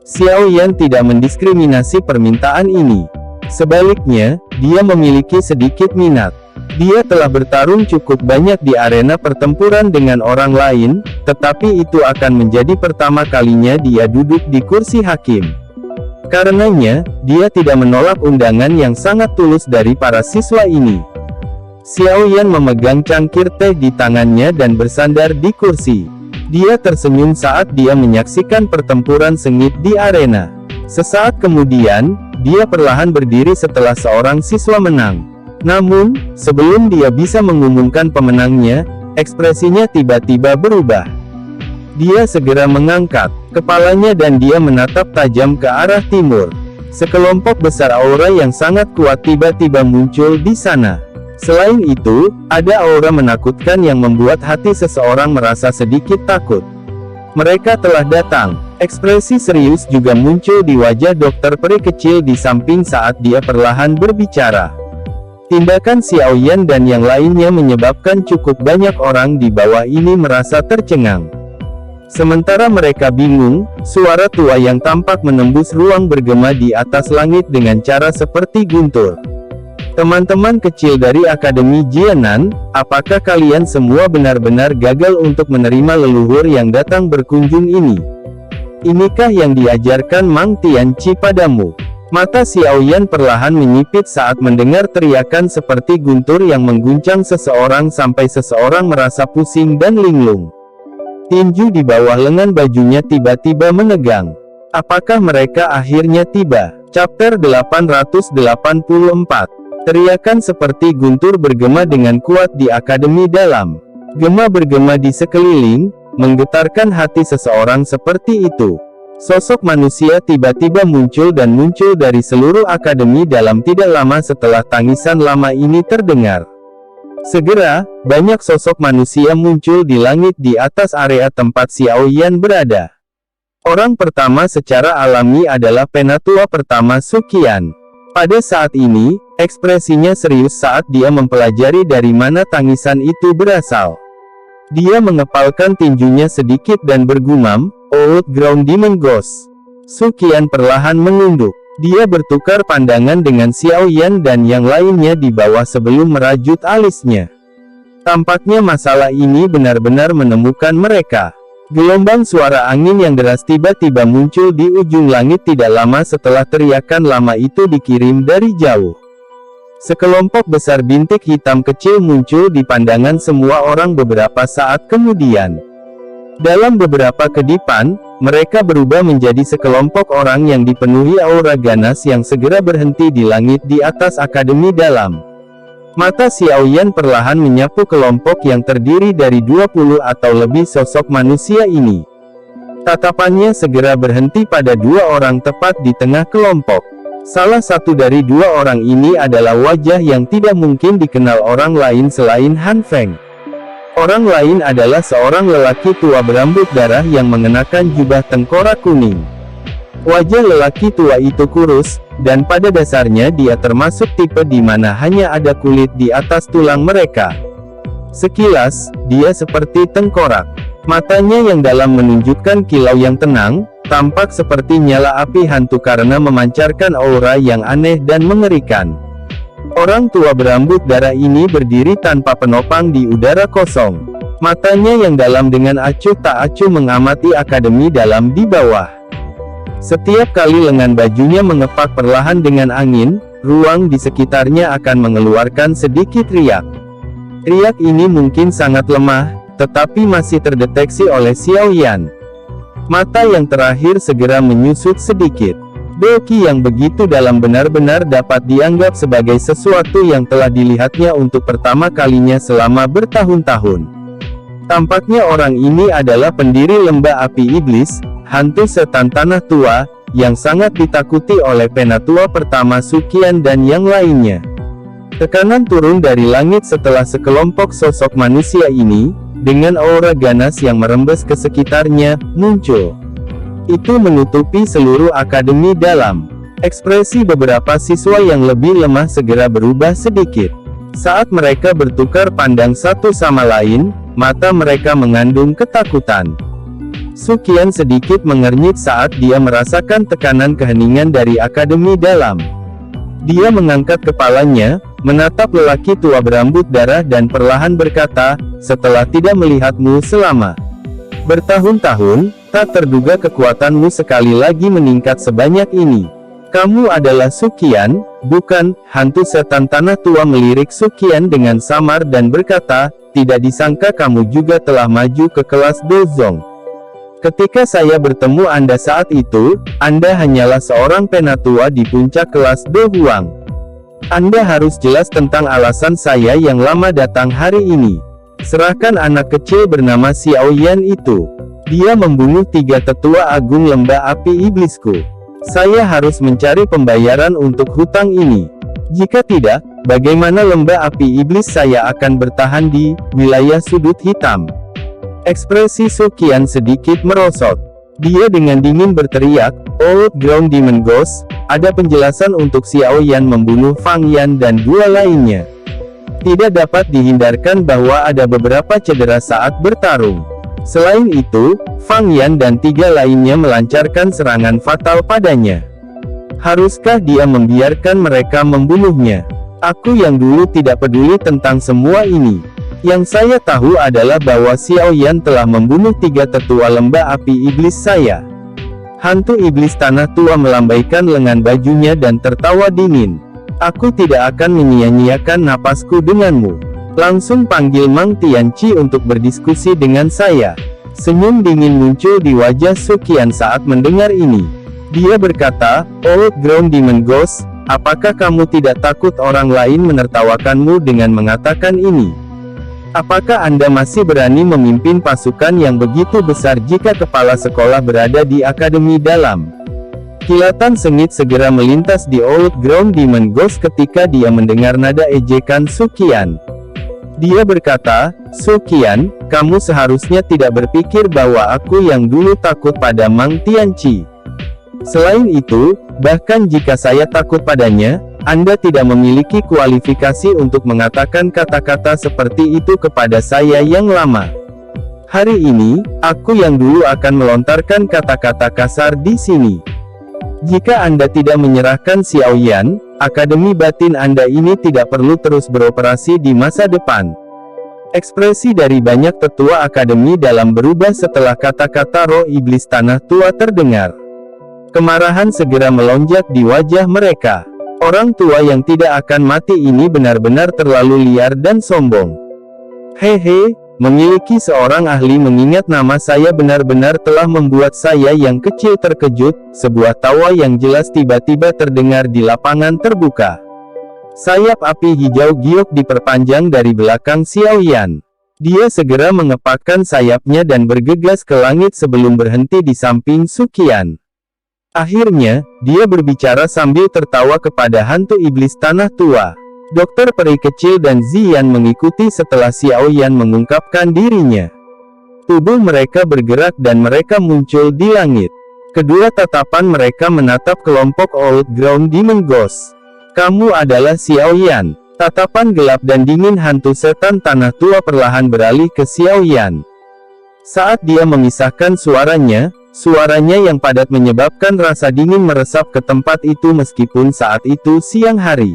A: Xiaoyan tidak mendiskriminasi permintaan ini. Sebaliknya, dia memiliki sedikit minat. Dia telah bertarung cukup banyak di arena pertempuran dengan orang lain, tetapi itu akan menjadi pertama kalinya dia duduk di kursi hakim. Karenanya, dia tidak menolak undangan yang sangat tulus dari para siswa ini. Xiaoyan memegang cangkir teh di tangannya dan bersandar di kursi. Dia tersenyum saat dia menyaksikan pertempuran sengit di arena. Sesaat kemudian, dia perlahan berdiri setelah seorang siswa menang. Namun, sebelum dia bisa mengumumkan pemenangnya, ekspresinya tiba-tiba berubah. Dia segera mengangkat kepalanya dan dia menatap tajam ke arah timur. Sekelompok besar aura yang sangat kuat tiba-tiba muncul di sana. Selain itu, ada aura menakutkan yang membuat hati seseorang merasa sedikit takut. Mereka telah datang. Ekspresi serius juga muncul di wajah dokter peri kecil di samping saat dia perlahan berbicara. Tindakan Xiaoyan dan yang lainnya menyebabkan cukup banyak orang di bawah ini merasa tercengang. Sementara mereka bingung, suara tua yang tampak menembus ruang bergema di atas langit dengan cara seperti guntur. Teman-teman kecil dari Akademi Jianan, apakah kalian semua benar-benar gagal untuk menerima leluhur yang datang berkunjung ini? Inikah yang diajarkan Mang Tianqi padamu? Mata Xiaoyan perlahan menyipit saat mendengar teriakan seperti guntur yang mengguncang seseorang sampai seseorang merasa pusing dan linglung. Tinju di bawah lengan bajunya tiba-tiba menegang. Apakah mereka akhirnya tiba? Chapter 884. Teriakan seperti guntur bergema dengan kuat di akademi dalam. Gema bergema di sekeliling, menggetarkan hati seseorang seperti itu. Sosok manusia tiba-tiba muncul dan muncul dari seluruh akademi dalam tidak lama setelah tangisan lama ini terdengar. Segera, banyak sosok manusia muncul di langit di atas area tempat Xiaoyan berada. Orang pertama secara alami adalah penatua pertama Suqian. Pada saat ini, ekspresinya serius saat dia mempelajari dari mana tangisan itu berasal. Dia mengepalkan tinjunya sedikit dan bergumam, "Old Ground Demon Ghost." Suqian perlahan menunduk. Dia bertukar pandangan dengan Xiaoyan dan yang lainnya di bawah sebelum merajut alisnya. Tampaknya masalah ini benar-benar menemukan mereka. Gelombang suara angin yang deras tiba-tiba muncul di ujung langit tidak lama setelah teriakan lama itu dikirim dari jauh. Sekelompok besar bintik hitam kecil muncul di pandangan semua orang beberapa saat kemudian. Dalam beberapa kedipan, mereka berubah menjadi sekelompok orang yang dipenuhi aura ganas yang segera berhenti di langit di atas akademi dalam. Mata Xiaoyan perlahan menyapu kelompok yang terdiri dari 20 atau lebih sosok manusia ini. Tatapannya segera berhenti pada dua orang tepat di tengah kelompok. Salah satu dari dua orang ini adalah wajah yang tidak mungkin dikenal orang lain selain Han Feng. Orang lain adalah seorang lelaki tua berambut darah yang mengenakan jubah tengkorak kuning. Wajah lelaki tua itu kurus, dan pada dasarnya dia termasuk tipe di mana hanya ada kulit di atas tulang mereka. Sekilas, dia seperti tengkorak. Matanya yang dalam menunjukkan kilau yang tenang, tampak seperti nyala api hantu karena memancarkan aura yang aneh dan mengerikan. Orang tua berambut darah ini berdiri tanpa penopang di udara kosong. Matanya yang dalam dengan acuh tak acuh mengamati akademi dalam di bawah. Setiap kali lengan bajunya mengepak perlahan dengan angin, ruang di sekitarnya akan mengeluarkan sedikit riak. Riak ini mungkin sangat lemah, tetapi masih terdeteksi oleh Xiaoyan. Mata yang terakhir segera menyusut sedikit. Doki yang begitu dalam benar-benar dapat dianggap sebagai sesuatu yang telah dilihatnya untuk pertama kalinya selama bertahun-tahun. Tampaknya orang ini adalah pendiri lembah api iblis, hantu setan tanah tua, yang sangat ditakuti oleh penatua pertama Suqian dan yang lainnya. Tekanan turun dari langit setelah sekelompok sosok manusia ini, dengan aura ganas yang merembes ke sekitarnya, muncul. Itu menutupi seluruh akademi dalam. Ekspresi beberapa siswa yang lebih lemah segera berubah sedikit. Saat mereka bertukar pandang satu sama lain, mata mereka mengandung ketakutan. Su Qian sedikit mengernyit saat dia merasakan tekanan keheningan dari Akademi Dalam. Dia mengangkat kepalanya, menatap lelaki tua berambut darah dan perlahan berkata, "Setelah tidak melihatmu selama bertahun-tahun, tak terduga kekuatanmu sekali lagi meningkat sebanyak ini. Kamu adalah Su Qian, bukan?" Hantu setan tanah tua melirik Su Qian dengan samar dan berkata, "Tidak disangka kamu juga telah maju ke kelas Dozong. Ketika saya bertemu Anda saat itu, Anda hanyalah seorang penatua di puncak kelas Do Huang. Anda harus jelas tentang alasan saya yang lama datang hari ini. Serahkan anak kecil bernama Xiao Yan itu. Dia membunuh 3 tetua agung lembah api iblisku. Saya harus mencari pembayaran untuk hutang ini. Jika tidak, bagaimana lembah api iblis saya akan bertahan di wilayah sudut hitam?" Ekspresi Su Qian sedikit merosot. Dia dengan dingin berteriak, "Old Ground Demon Ghost, ada penjelasan untuk Xiao Yan membunuh Fang Yan dan 2 lainnya. Tidak dapat dihindarkan bahwa ada beberapa cedera saat bertarung. Selain itu, Fang Yan dan 3 lainnya melancarkan serangan fatal padanya. Haruskah dia membiarkan mereka membunuhnya? Aku yang dulu tidak peduli tentang semua ini. Yang saya tahu adalah bahwa Xiao Yan telah membunuh 3 tetua lembah api iblis saya." Hantu iblis tanah tua melambaikan lengan bajunya dan tertawa dingin. "Aku tidak akan menyia-nyiakan napasku denganmu. Langsung panggil Mang Tianqi untuk berdiskusi dengan saya." Senyum dingin muncul di wajah Su Qian saat mendengar ini. Dia berkata, "Old Ground Demon Ghost, apakah kamu tidak takut orang lain menertawakanmu dengan mengatakan ini? Apakah Anda masih berani memimpin pasukan yang begitu besar jika kepala sekolah berada di Akademi Dalam?" Kilatan sengit segera melintas di Old Ground Demon Ghost ketika dia mendengar nada ejekan Su Qian. Dia berkata, "Su Qian, kamu seharusnya tidak berpikir bahwa aku yang dulu takut pada Mang Tianqi. Selain itu, bahkan jika saya takut padanya, Anda tidak memiliki kualifikasi untuk mengatakan kata-kata seperti itu kepada saya yang lama. Hari ini, aku yang dulu akan melontarkan kata-kata kasar di sini. Jika Anda tidak menyerahkan Xiao Yan, Akademi Batin Anda ini tidak perlu terus beroperasi di masa depan." Ekspresi dari banyak tetua Akademi Dalam berubah setelah kata-kata roh iblis tanah tua terdengar. Kemarahan segera melonjak di wajah mereka. Orang tua yang tidak akan mati ini benar-benar terlalu liar dan sombong. "Hehe, memiliki seorang ahli mengingat nama saya benar-benar telah membuat saya yang kecil terkejut." Sebuah tawa yang jelas tiba-tiba terdengar di lapangan terbuka. Sayap api hijau giok diperpanjang dari belakang Xiao Yan. Dia segera mengepakkan sayapnya dan bergegas ke langit sebelum berhenti di samping Su Qian. Akhirnya, dia berbicara sambil tertawa kepada hantu iblis tanah tua. Dokter peri kecil dan Ziyan mengikuti setelah Xiao Yan mengungkapkan dirinya. Tubuh mereka bergerak dan mereka muncul di langit. Kedua tatapan mereka menatap kelompok Old Ground Demon Ghost. "Kamu adalah Xiao Yan." Tatapan gelap dan dingin hantu setan tanah tua perlahan beralih ke Xiao Yan. Saat dia memisahkan suaranya yang padat menyebabkan rasa dingin meresap ke tempat itu meskipun saat itu siang hari.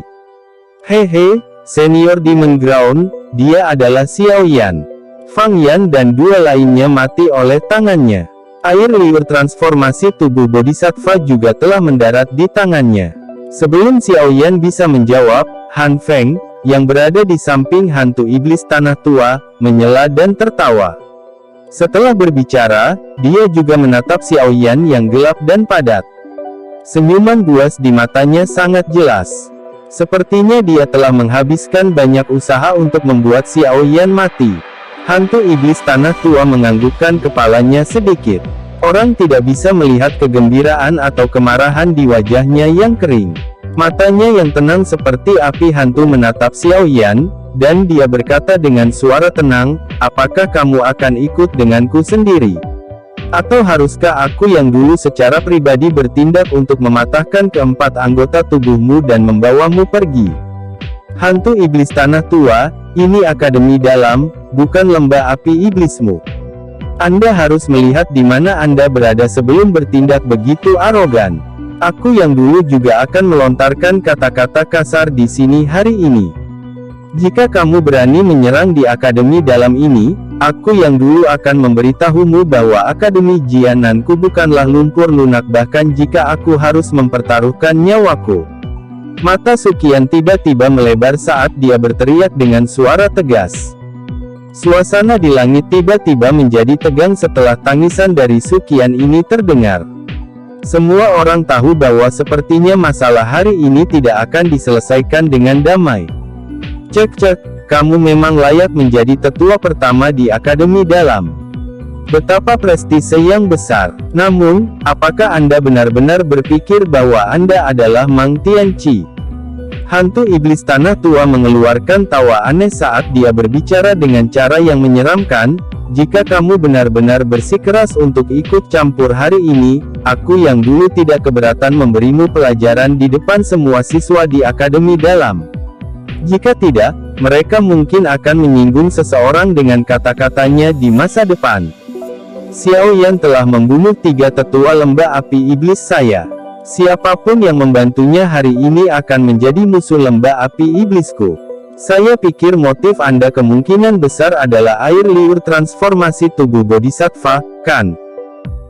A: "Hehe, Senior Demon Ground, dia adalah Xiao Yan. Fang Yan dan 2 lainnya mati oleh tangannya. Air liur transformasi tubuh Bodhisattva juga telah mendarat di tangannya." Sebelum Xiao Yan bisa menjawab, Han Feng, yang berada di samping hantu iblis tanah tua, menyela dan tertawa. Setelah berbicara, dia juga menatap Xiao Yan yang gelap dan padat. Senyuman buas di matanya sangat jelas. Sepertinya dia telah menghabiskan banyak usaha untuk membuat Xiao Yan mati. Hantu iblis tanah tua menganggukkan kepalanya sedikit. Orang tidak bisa melihat kegembiraan atau kemarahan di wajahnya yang kering. Matanya yang tenang seperti api hantu menatap Xiao Yan, dan dia berkata dengan suara tenang, "Apakah kamu akan ikut denganku sendiri? Atau haruskah aku yang dulu secara pribadi bertindak untuk mematahkan keempat anggota tubuhmu dan membawamu pergi?" Hantu iblis tanah tua, ini akademi dalam, bukan lembah api iblismu. Anda harus melihat di mana Anda berada sebelum bertindak begitu arogan. Aku yang dulu juga akan melontarkan kata-kata kasar di sini hari ini. Jika kamu berani menyerang di akademi dalam ini, aku yang dulu akan memberitahumu bahwa akademi Jiananku bukanlah lumpur lunak bahkan jika aku harus mempertaruhkan nyawaku. Mata Suqian tiba-tiba melebar saat dia berteriak dengan suara tegas. Suasana di langit tiba-tiba menjadi tegang setelah tangisan dari Suqian ini terdengar. Semua orang tahu bahwa sepertinya masalah hari ini tidak akan diselesaikan dengan damai. Cek, kamu memang layak menjadi tetua pertama di akademi dalam. Betapa prestise yang besar. Namun, apakah Anda benar-benar berpikir bahwa Anda adalah Mang Tianqi? Hantu iblis tanah tua mengeluarkan tawa aneh saat dia berbicara dengan cara yang menyeramkan. Jika kamu benar-benar bersikeras untuk ikut campur hari ini, aku yang dulu tidak keberatan memberimu pelajaran di depan semua siswa di akademi dalam. Jika tidak, mereka mungkin akan menyinggung seseorang dengan kata-katanya di masa depan. Xiao Yan telah membunuh 3 tetua lembah api iblis saya. Siapapun yang membantunya hari ini akan menjadi musuh lembah api iblisku. Saya pikir motif Anda kemungkinan besar adalah air liur transformasi tubuh bodhisattva, kan?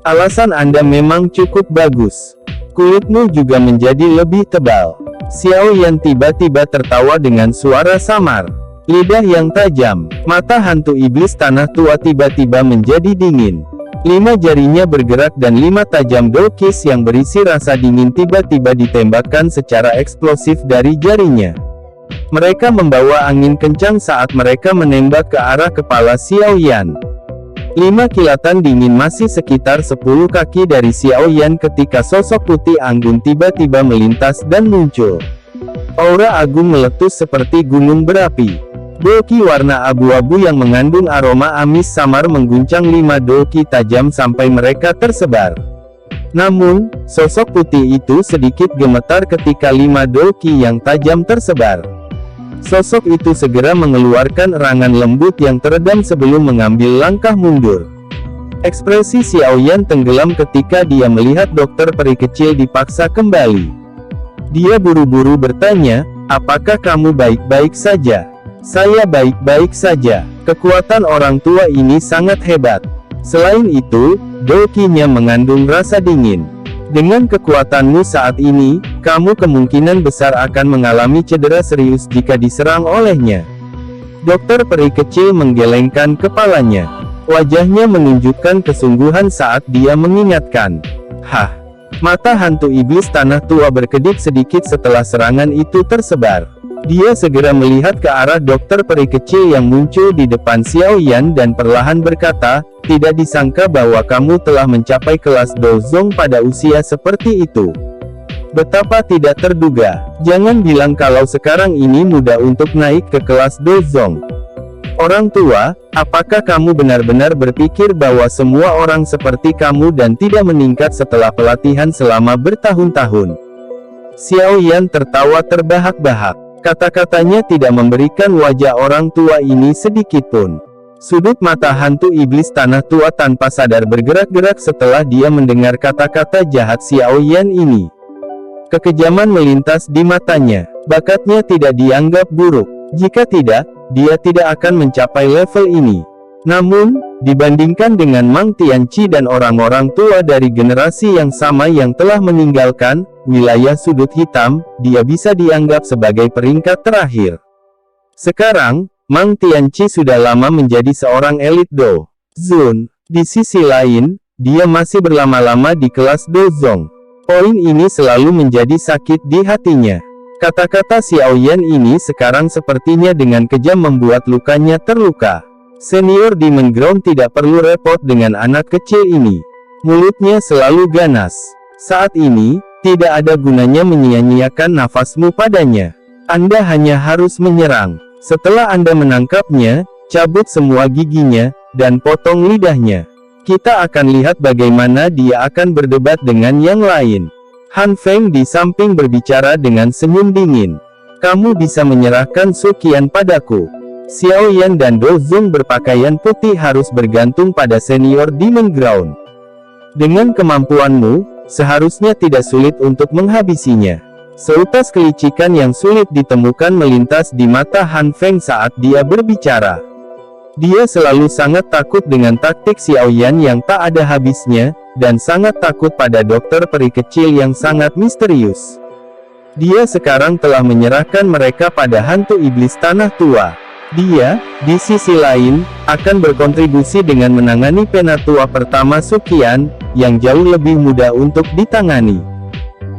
A: Alasan Anda memang cukup bagus. Kulitmu juga menjadi lebih tebal. Xiao Yan tiba-tiba tertawa dengan suara samar. Lidah yang tajam, mata hantu iblis tanah tua tiba-tiba menjadi dingin. 5 jarinya bergerak dan 5 tajam dokis yang berisi rasa dingin tiba-tiba ditembakkan secara eksplosif dari jarinya. Mereka membawa angin kencang saat mereka menembak ke arah kepala Xiao Yan. 5 kilatan dingin masih sekitar 10 kaki dari Xiao Yan ketika sosok putih anggun tiba-tiba melintas dan muncul. Aura agung meletus seperti gunung berapi. Doki warna abu-abu yang mengandung aroma amis samar mengguncang 5 doki tajam sampai mereka tersebar. Namun, sosok putih itu sedikit gemetar ketika 5 doki yang tajam tersebar. Sosok itu segera mengeluarkan erangan lembut yang teredam sebelum mengambil langkah mundur. Ekspresi Xiao Yan tenggelam ketika dia melihat dokter peri kecil dipaksa kembali. Dia buru-buru bertanya, apakah kamu baik-baik saja? Saya baik-baik saja. Kekuatan orang tua ini sangat hebat. Selain itu, dokinya mengandung rasa dingin. Dengan kekuatanmu saat ini, kamu kemungkinan besar akan mengalami cedera serius jika diserang olehnya. Dokter peri kecil menggelengkan kepalanya. Wajahnya menunjukkan kesungguhan saat dia mengingatkan. Hah? Mata hantu iblis tanah tua berkedip sedikit setelah serangan itu tersebar. Dia segera melihat ke arah dokter peri kecil yang muncul di depan Xiao Yan dan perlahan berkata, tidak disangka bahwa kamu telah mencapai kelas Dozong pada usia seperti itu. Betapa tidak terduga. Jangan bilang kalau sekarang ini mudah untuk naik ke kelas Dozong. Orang tua, apakah kamu benar-benar berpikir bahwa semua orang seperti kamu dan tidak meningkat setelah pelatihan selama bertahun-tahun? Xiao Yan tertawa terbahak-bahak. Kata-katanya tidak memberikan wajah orang tua ini sedikitpun. Sudut mata hantu iblis tanah tua tanpa sadar bergerak-gerak setelah dia mendengar kata-kata jahat Xiao Yan ini. Kekejaman melintas di matanya. Bakatnya tidak dianggap buruk. Jika tidak, dia tidak akan mencapai level ini. Namun, dibandingkan dengan Mang Tianqi dan orang-orang tua dari generasi yang sama yang telah meninggalkan wilayah sudut hitam, dia bisa dianggap sebagai peringkat terakhir. Sekarang, Mang Tianqi sudah lama menjadi seorang elit Do Zun. Di sisi lain, dia masih berlama-lama di kelas Dozong. Poin ini selalu menjadi sakit di hatinya. Kata-kata Xiao Yan ini sekarang sepertinya dengan kejam membuat lukanya terluka. Senior Demon Ground tidak perlu repot dengan anak kecil ini. Mulutnya selalu ganas. Saat ini, tidak ada gunanya menyia-nyiakan nafasmu padanya. Anda hanya harus menyerang. Setelah Anda menangkapnya, cabut semua giginya, dan potong lidahnya. Kita akan lihat bagaimana dia akan berdebat dengan yang lain. Han Feng di samping berbicara dengan senyum dingin. Kamu bisa menyerahkan Su Qian padaku. Xiao Yan dan Do Zong berpakaian putih harus bergantung pada senior Demon Ground. Dengan kemampuanmu, seharusnya tidak sulit untuk menghabisinya. Seutas kelicikan yang sulit ditemukan melintas di mata Han Feng saat dia berbicara. Dia selalu sangat takut dengan taktik Xiao Yan yang tak ada habisnya, dan sangat takut pada dokter peri kecil yang sangat misterius. Dia sekarang telah menyerahkan mereka pada hantu iblis tanah tua. Dia, di sisi lain, akan berkontribusi dengan menangani penatua pertama Su Qian, yang jauh lebih mudah untuk ditangani.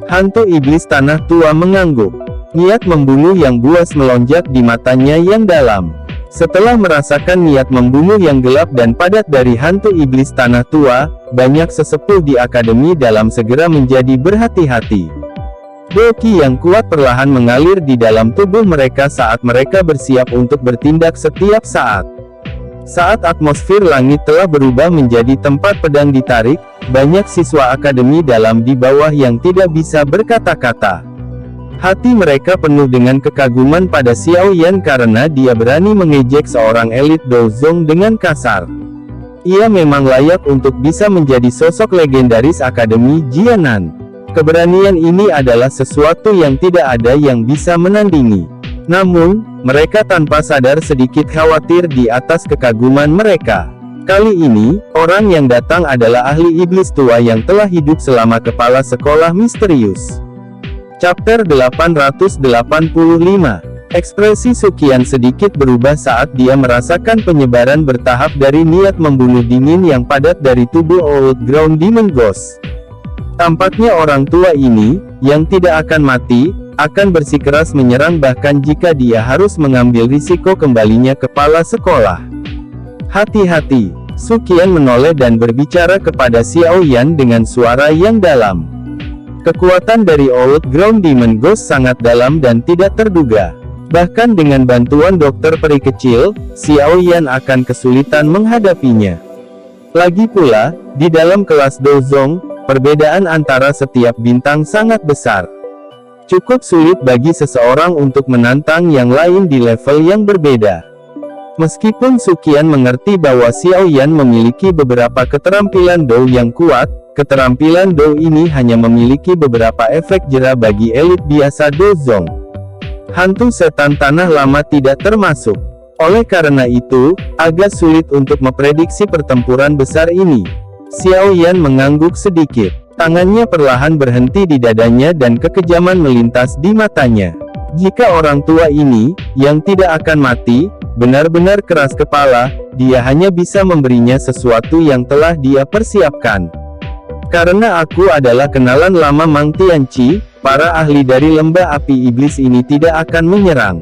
A: Hantu iblis tanah tua mengangguk. Niat membunuh yang buas melonjak di matanya yang dalam. Setelah merasakan niat membunuh yang gelap dan padat dari hantu iblis tanah tua, banyak sesepuh di akademi dalam segera menjadi berhati-hati. Doki yang kuat perlahan mengalir di dalam tubuh mereka saat mereka bersiap untuk bertindak setiap saat. Saat atmosfer langit telah berubah menjadi tempat pedang ditarik, banyak siswa akademi dalam di bawah yang tidak bisa berkata-kata. Hati mereka penuh dengan kekaguman pada Xiao Yan karena dia berani mengejek seorang elit Do Zong dengan kasar. Ia memang layak untuk bisa menjadi sosok legendaris Akademi Jianan. Keberanian ini adalah sesuatu yang tidak ada yang bisa menandingi. Namun, mereka tanpa sadar sedikit khawatir di atas kekaguman mereka. Kali ini, orang yang datang adalah ahli iblis tua yang telah hidup selama kepala sekolah misterius. Chapter 885. Ekspresi Su Qian sedikit berubah saat dia merasakan penyebaran bertahap dari niat membunuh dingin yang padat dari tubuh Old Ground Demon Ghost. Tampaknya orang tua ini, yang tidak akan mati, akan bersikeras menyerang bahkan jika dia harus mengambil risiko kembalinya kepala sekolah. Hati-hati, Su Qian menoleh dan berbicara kepada Xiao Yan dengan suara yang dalam. Kekuatan dari Old Ground Demon Ghost sangat dalam dan tidak terduga. Bahkan dengan bantuan dokter peri kecil, Xiao Yan akan kesulitan menghadapinya. Lagi pula, di dalam kelas Do Zong, perbedaan antara setiap bintang sangat besar. Cukup sulit bagi seseorang untuk menantang yang lain di level yang berbeda. Meskipun Su Qian mengerti bahwa Xiao Yan memiliki beberapa keterampilan Do yang kuat, keterampilan Do ini hanya memiliki beberapa efek jera bagi elit biasa Do Zong. Hantu setan tanah lama tidak termasuk. Oleh karena itu, agak sulit untuk memprediksi pertempuran besar ini. Xiao Yan mengangguk sedikit. Tangannya perlahan berhenti di dadanya dan kekejaman melintas di matanya. Jika orang tua ini, yang tidak akan mati, benar-benar keras kepala, dia hanya bisa memberinya sesuatu yang telah dia persiapkan. Karena aku adalah kenalan lama Mang Tianqi, para ahli dari lembah api iblis ini tidak akan menyerang.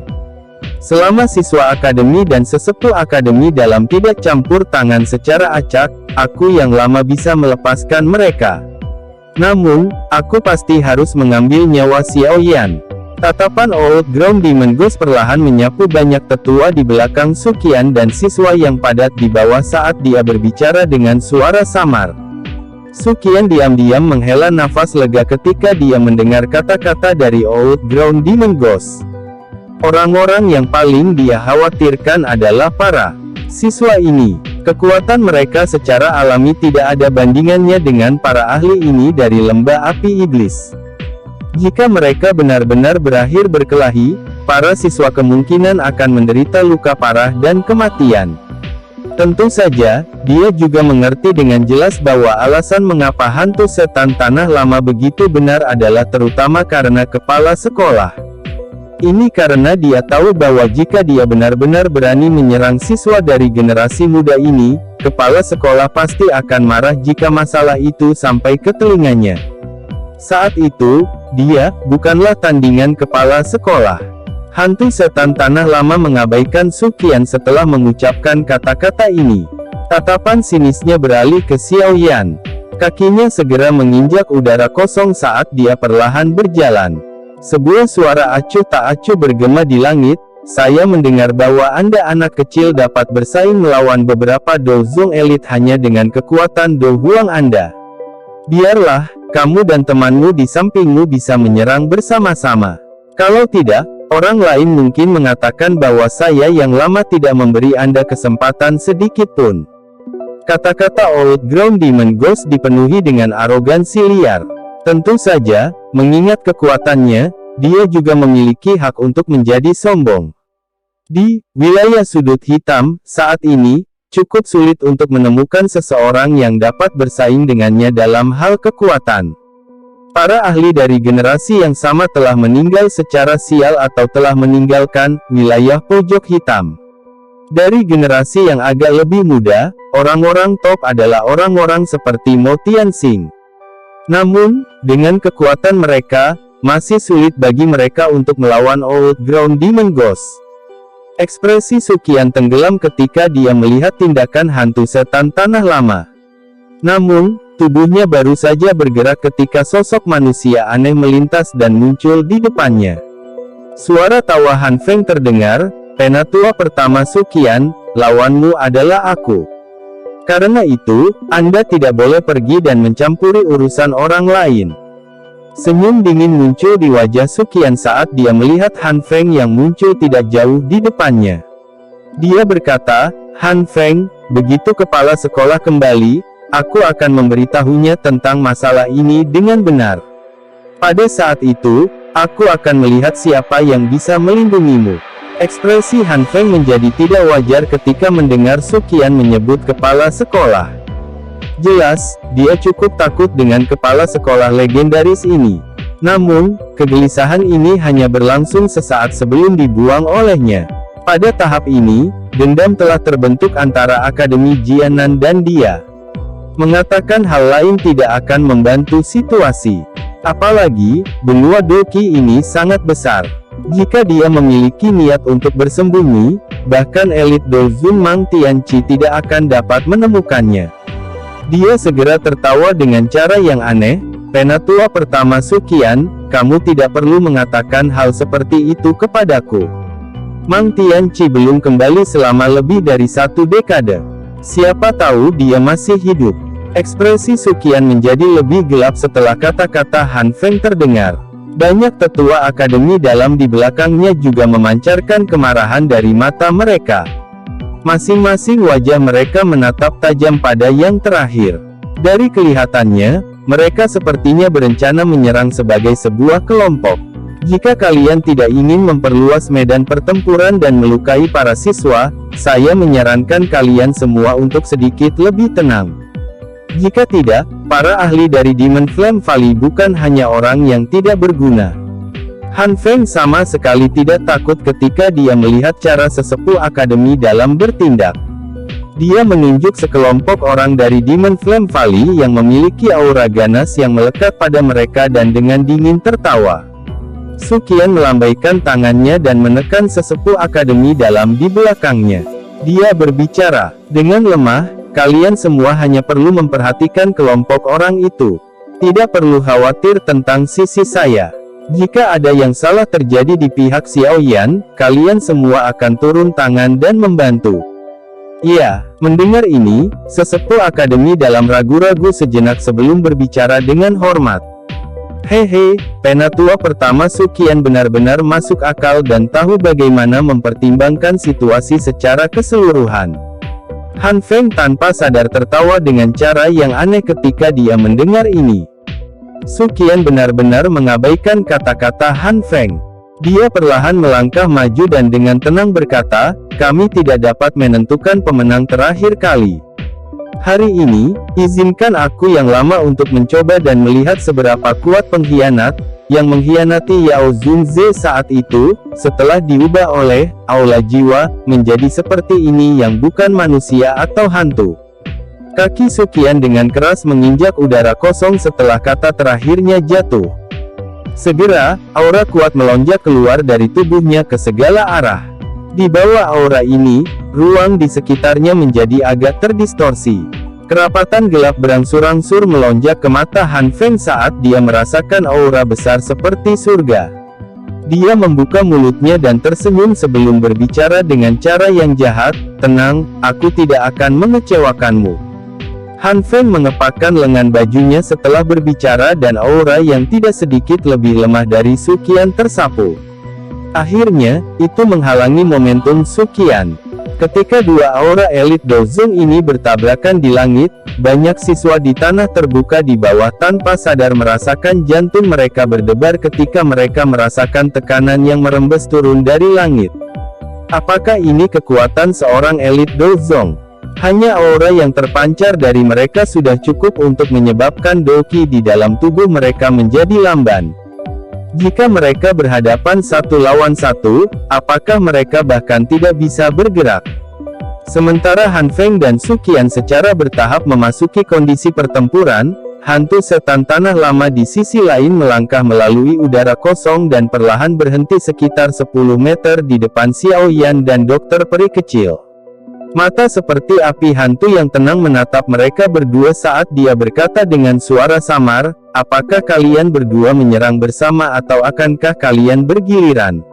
A: Selama siswa akademi dan sesepuh akademi dalam tidak campur tangan secara acak, aku yang lama bisa melepaskan mereka. Namun, aku pasti harus mengambil nyawa Xiao Yan. Tatapan Old Ground Demon Ghost perlahan menyapu banyak tetua di belakang Su Qian dan siswa yang padat di bawah saat dia berbicara dengan suara samar. Su Qian diam-diam menghela nafas lega ketika dia mendengar kata-kata dari Old Ground Demon Ghost. Orang-orang yang paling dia khawatirkan adalah para siswa ini. Kekuatan mereka secara alami tidak ada bandingannya dengan para ahli ini dari lembah api iblis. Jika mereka benar-benar berakhir berkelahi, para siswa kemungkinan akan menderita luka parah dan kematian. Tentu saja, dia juga mengerti dengan jelas bahwa alasan mengapa hantu setan tanah lama begitu benar adalah terutama karena kepala sekolah. Ini karena dia tahu bahwa jika dia benar-benar berani menyerang siswa dari generasi muda ini, kepala sekolah pasti akan marah jika masalah itu sampai ke telinganya. Saat itu, dia bukanlah tandingan kepala sekolah. Hantu setan tanah lama mengabaikan Su Qian setelah mengucapkan kata-kata ini. Tatapan sinisnya beralih ke Xiao Yan. Kakinya segera menginjak udara kosong saat dia perlahan berjalan. Sebuah suara acuh tak acuh bergema di langit. Saya mendengar bahwa Anda anak kecil dapat bersaing melawan beberapa Do Zong elit hanya dengan kekuatan Do Huang Anda. Biarlah, kamu dan temanmu di sampingmu bisa menyerang bersama-sama. Kalau tidak, Orang lain mungkin mengatakan bahwa saya yang lama tidak memberi Anda kesempatan sedikit pun. Kata-kata Old Ground Demon Ghost dipenuhi dengan arogansi liar. Tentu saja, mengingat kekuatannya, dia juga memiliki hak untuk menjadi sombong. Di wilayah sudut hitam, saat ini, cukup sulit untuk menemukan seseorang yang dapat bersaing dengannya dalam hal kekuatan. Para ahli dari generasi yang sama telah meninggal secara sial atau telah meninggalkan wilayah pojok hitam. Dari generasi yang agak lebih muda, orang-orang top adalah orang-orang seperti Mo Tianxing. Namun, dengan kekuatan mereka, masih sulit bagi mereka untuk melawan Old Ground Demon Ghost. Ekspresi Suqian tenggelam ketika dia melihat tindakan hantu setan tanah lama. Namun, tubuhnya baru saja bergerak ketika sosok manusia aneh melintas dan muncul di depannya. Suara tawa Han Feng terdengar, "Penatua pertama Suqian, lawanmu adalah aku. Karena itu, Anda tidak boleh pergi dan mencampuri urusan orang lain." Senyum dingin muncul di wajah Suqian saat dia melihat Han Feng yang muncul tidak jauh di depannya. Dia berkata, "Han Feng, begitu kepala sekolah kembali, aku akan memberitahunya tentang masalah ini dengan benar. Pada saat itu, aku akan melihat siapa yang bisa melindungimu." Ekspresi Han Feng menjadi tidak wajar ketika mendengar Suqian menyebut kepala sekolah. Jelas, dia cukup takut dengan kepala sekolah legendaris ini. Namun, kegelisahan ini hanya berlangsung sesaat sebelum dibuang olehnya. Pada tahap ini, dendam telah terbentuk antara Akademi Jianan dan dia. Mengatakan hal lain tidak akan membantu situasi. Apalagi, benua Doki ini sangat besar. Jika dia memiliki niat untuk bersembunyi, bahkan elit Dozun Mang Tianqi tidak akan dapat menemukannya. Dia segera tertawa dengan cara yang aneh, "Penatua pertama Suqian, kamu tidak perlu mengatakan hal seperti itu kepadaku. Mang Tianqi belum kembali selama lebih dari 1 dekade. Siapa tahu dia masih hidup." Ekspresi Suqian menjadi lebih gelap setelah kata-kata Han Feng terdengar. Banyak tetua akademi dalam di belakangnya juga memancarkan kemarahan dari mata mereka. Masing-masing wajah mereka menatap tajam pada yang terakhir. Dari kelihatannya, mereka sepertinya berencana menyerang sebagai sebuah kelompok. Jika kalian tidak ingin memperluas medan pertempuran dan melukai para siswa, saya menyarankan kalian semua untuk sedikit lebih tenang. Jika tidak, para ahli dari Demon Flame Valley bukan hanya orang yang tidak berguna. Han Feng sama sekali tidak takut ketika dia melihat cara sesepuh akademi dalam bertindak. Dia menunjuk sekelompok orang dari Demon Flame Valley yang memiliki aura ganas yang melekat pada mereka dan dengan dingin tertawa. Suqian melambaikan tangannya dan menekan sesepuh akademi dalam di belakangnya. Dia berbicara dengan lemah, "Kalian semua hanya perlu memperhatikan kelompok orang itu. Tidak perlu khawatir tentang sisi saya. Jika ada yang salah terjadi di pihak Xiaoyan, kalian semua akan turun tangan dan membantu." Iya, mendengar ini, sesepuh akademi dalam ragu-ragu sejenak sebelum berbicara dengan hormat. "Hehe, penatua pertama Suqian benar-benar masuk akal dan tahu bagaimana mempertimbangkan situasi secara keseluruhan." Han Feng tanpa sadar tertawa dengan cara yang aneh ketika dia mendengar ini. Suqian benar-benar mengabaikan kata-kata Han Feng. Dia perlahan melangkah maju dan dengan tenang berkata, "Kami tidak dapat menentukan pemenang terakhir kali. Hari ini, izinkan aku yang lama untuk mencoba dan melihat seberapa kuat pengkhianat, yang mengkhianati Yao Zunze saat itu, setelah diubah oleh aula jiwa, menjadi seperti ini yang bukan manusia atau hantu." Kaki Suqian dengan keras menginjak udara kosong setelah kata terakhirnya jatuh. Segera, aura kuat melonjak keluar dari tubuhnya ke segala arah. Di bawah aura ini, ruang di sekitarnya menjadi agak terdistorsi. Kerapatan gelap berangsur-angsur melonjak ke mata Han Feng saat dia merasakan aura besar seperti surga. Dia membuka mulutnya dan tersenyum sebelum berbicara dengan cara yang jahat, "Tenang, aku tidak akan mengecewakanmu." Han Feng mengepakkan lengan bajunya setelah berbicara dan aura yang tidak sedikit lebih lemah dari Suqian tersapu. Akhirnya, itu menghalangi momentum Suqian. Ketika dua aura elit Dozong ini bertabrakan di langit, banyak siswa di tanah terbuka di bawah tanpa sadar merasakan jantung mereka berdebar ketika mereka merasakan tekanan yang merembes turun dari langit. Apakah ini kekuatan seorang elit Dozong? Hanya aura yang terpancar dari mereka sudah cukup untuk menyebabkan Doqi di dalam tubuh mereka menjadi lamban. Jika mereka berhadapan satu lawan satu, apakah mereka bahkan tidak bisa bergerak? Sementara Han Feng dan Suqian secara bertahap memasuki kondisi pertempuran, hantu setan tanah lama di sisi lain melangkah melalui udara kosong dan perlahan berhenti sekitar 10 meter di depan Xiao Yan dan dokter peri kecil. Mata seperti api hantu yang tenang menatap mereka berdua saat dia berkata dengan suara samar, "Apakah kalian berdua menyerang bersama atau akankah kalian bergiliran?"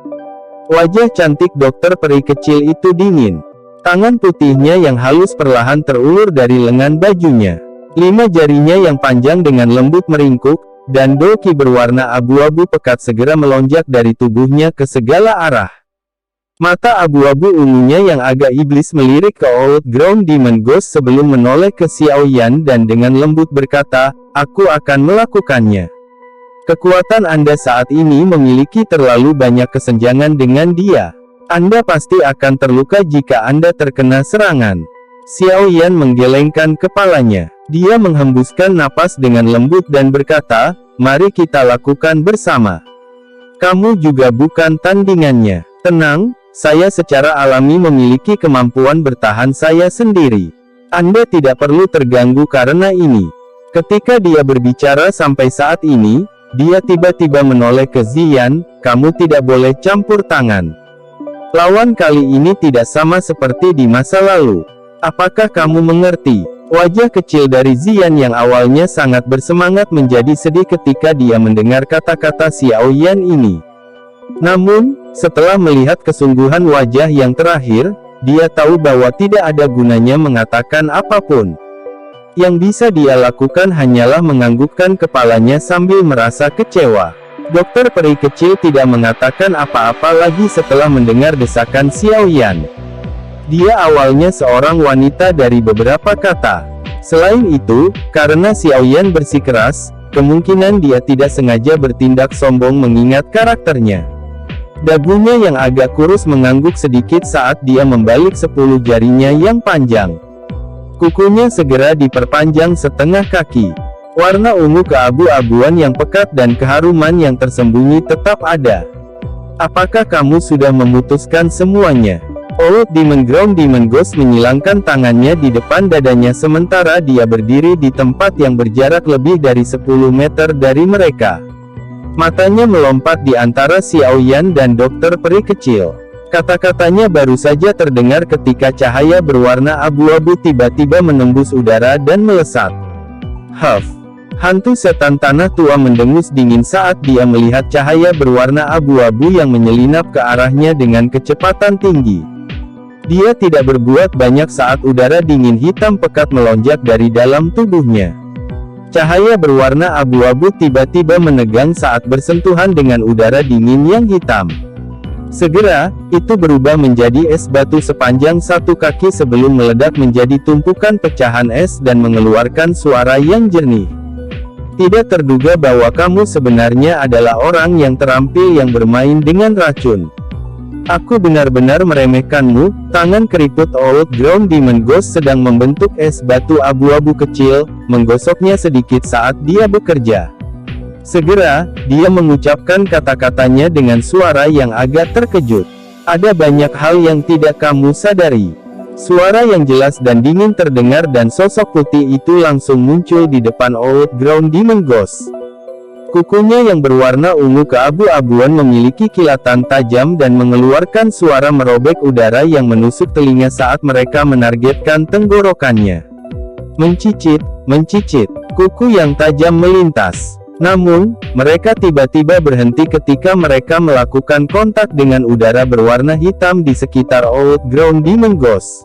A: Wajah cantik dokter peri kecil itu dingin. Tangan putihnya yang halus perlahan terulur dari lengan bajunya. 5 jarinya yang panjang dengan lembut meringkuk, dan Doqi berwarna abu-abu pekat segera melonjak dari tubuhnya ke segala arah. Mata abu-abu ungunya yang agak iblis melirik ke Old Ground Demon Ghost sebelum menoleh ke Xiao Yan dan dengan lembut berkata, "Aku akan melakukannya. Kekuatan Anda saat ini memiliki terlalu banyak kesenjangan dengan dia. Anda pasti akan terluka jika Anda terkena serangan." Xiao Yan menggelengkan kepalanya. Dia menghembuskan napas dengan lembut dan berkata, "Mari kita lakukan bersama. Kamu juga bukan tandingannya. Tenang. Saya secara alami memiliki kemampuan bertahan saya sendiri. Anda tidak perlu terganggu karena ini." Ketika dia berbicara sampai saat ini, dia tiba-tiba menoleh ke Ziyan, "Kamu tidak boleh campur tangan. Lawan kali ini tidak sama seperti di masa lalu. Apakah kamu mengerti?" Wajah kecil dari Ziyan yang awalnya sangat bersemangat menjadi sedih ketika dia mendengar kata-kata Xiao Yan ini. Namun, setelah melihat kesungguhan wajah yang terakhir, dia tahu bahwa tidak ada gunanya mengatakan apapun. Yang bisa dia lakukan hanyalah menganggukkan kepalanya sambil merasa kecewa. Dokter peri kecil tidak mengatakan apa-apa lagi setelah mendengar desakan Xiao Yan. Dia awalnya seorang wanita dari beberapa kata. Selain itu, karena Xiao Yan bersikeras, kemungkinan dia tidak sengaja bertindak sombong mengingat karakternya. Dagunya yang agak kurus mengangguk sedikit saat dia membalik 10 jarinya yang panjang. Kukunya segera diperpanjang setengah kaki. Warna ungu keabu-abuan yang pekat dan keharuman yang tersembunyi tetap ada. Apakah kamu sudah memutuskan semuanya? Old Demon Ground Demon Ghost menyilangkan tangannya di depan dadanya sementara dia berdiri di tempat yang berjarak lebih dari 10 meter dari mereka. Matanya melompat di antara Xiao Yan dan dokter peri kecil. Kata-katanya baru saja terdengar ketika cahaya berwarna abu-abu tiba-tiba menembus udara dan melesat. Huff! Hantu setan tanah tua mendengus dingin saat dia melihat cahaya berwarna abu-abu yang menyelinap ke arahnya dengan kecepatan tinggi. Dia tidak berbuat banyak saat udara dingin hitam pekat melonjak dari dalam tubuhnya. Cahaya berwarna abu-abu tiba-tiba menegang saat bersentuhan dengan udara dingin yang hitam. Segera, itu berubah menjadi es batu sepanjang 1 kaki sebelum meledak menjadi tumpukan pecahan es dan mengeluarkan suara yang jernih. Tidak terduga bahwa kamu sebenarnya adalah orang yang terampil yang bermain dengan racun. Aku benar-benar meremehkanmu. Tangan keriput Old Ground Demon Ghost sedang membentuk es batu abu-abu kecil, menggosoknya sedikit saat dia bekerja. Segera, dia mengucapkan kata-katanya dengan suara yang agak terkejut. Ada banyak hal yang tidak kamu sadari. Suara yang jelas dan dingin terdengar dan sosok putih itu langsung muncul di depan Old Ground Demon Ghost. Kukunya yang berwarna ungu keabu-abuan memiliki kilatan tajam dan mengeluarkan suara merobek udara yang menusuk telinga saat mereka menargetkan tenggorokannya. Mencicit, mencicit, kuku yang tajam melintas. Namun, mereka tiba-tiba berhenti ketika mereka melakukan kontak dengan udara berwarna hitam di sekitar Old Ground Demon Ghost.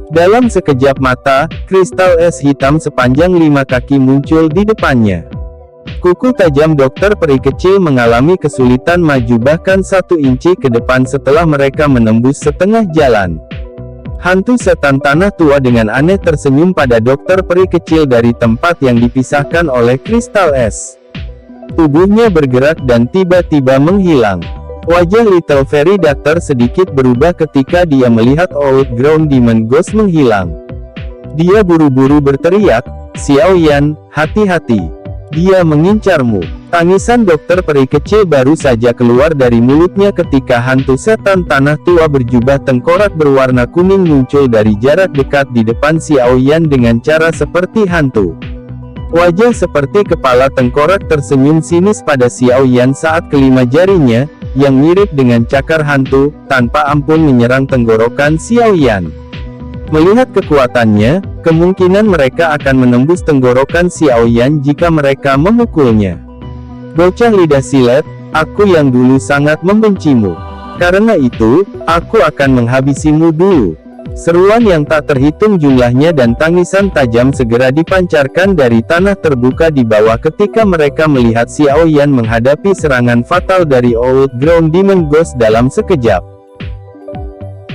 A: Dalam sekejap mata, kristal es hitam sepanjang 5 kaki muncul di depannya. Kuku tajam dokter peri kecil mengalami kesulitan maju bahkan 1 inci ke depan setelah mereka menembus setengah jalan. Hantu setan tanah tua dengan aneh tersenyum pada dokter peri kecil dari tempat yang dipisahkan oleh kristal es. Tubuhnya bergerak dan tiba-tiba menghilang. Wajah Little Fairy Doctor sedikit berubah ketika dia melihat Old Ground Demon Ghost menghilang. Dia buru-buru berteriak, "Xiao Yan, hati-hati. Dia mengincarmu." Tangisan dokter peri kecil baru saja keluar dari mulutnya ketika hantu setan tanah tua berjubah tengkorak berwarna kuning muncul dari jarak dekat di depan Xiao Yan dengan cara seperti hantu. Wajah seperti kepala tengkorak tersenyum sinis pada Xiao Yan saat kelima jarinya, yang mirip dengan cakar hantu, tanpa ampun menyerang tenggorokan Xiao Yan. Melihat kekuatannya, kemungkinan mereka akan menembus tenggorokan Xiao Yan jika mereka memukulnya. "Bocah lidah silet, aku yang dulu sangat membencimu. Karena itu, aku akan menghabisimu dulu." Seruan yang tak terhitung jumlahnya dan tangisan tajam segera dipancarkan dari tanah terbuka di bawah ketika mereka melihat Xiao Yan menghadapi serangan fatal dari Old Ground Demon Ghost dalam sekejap.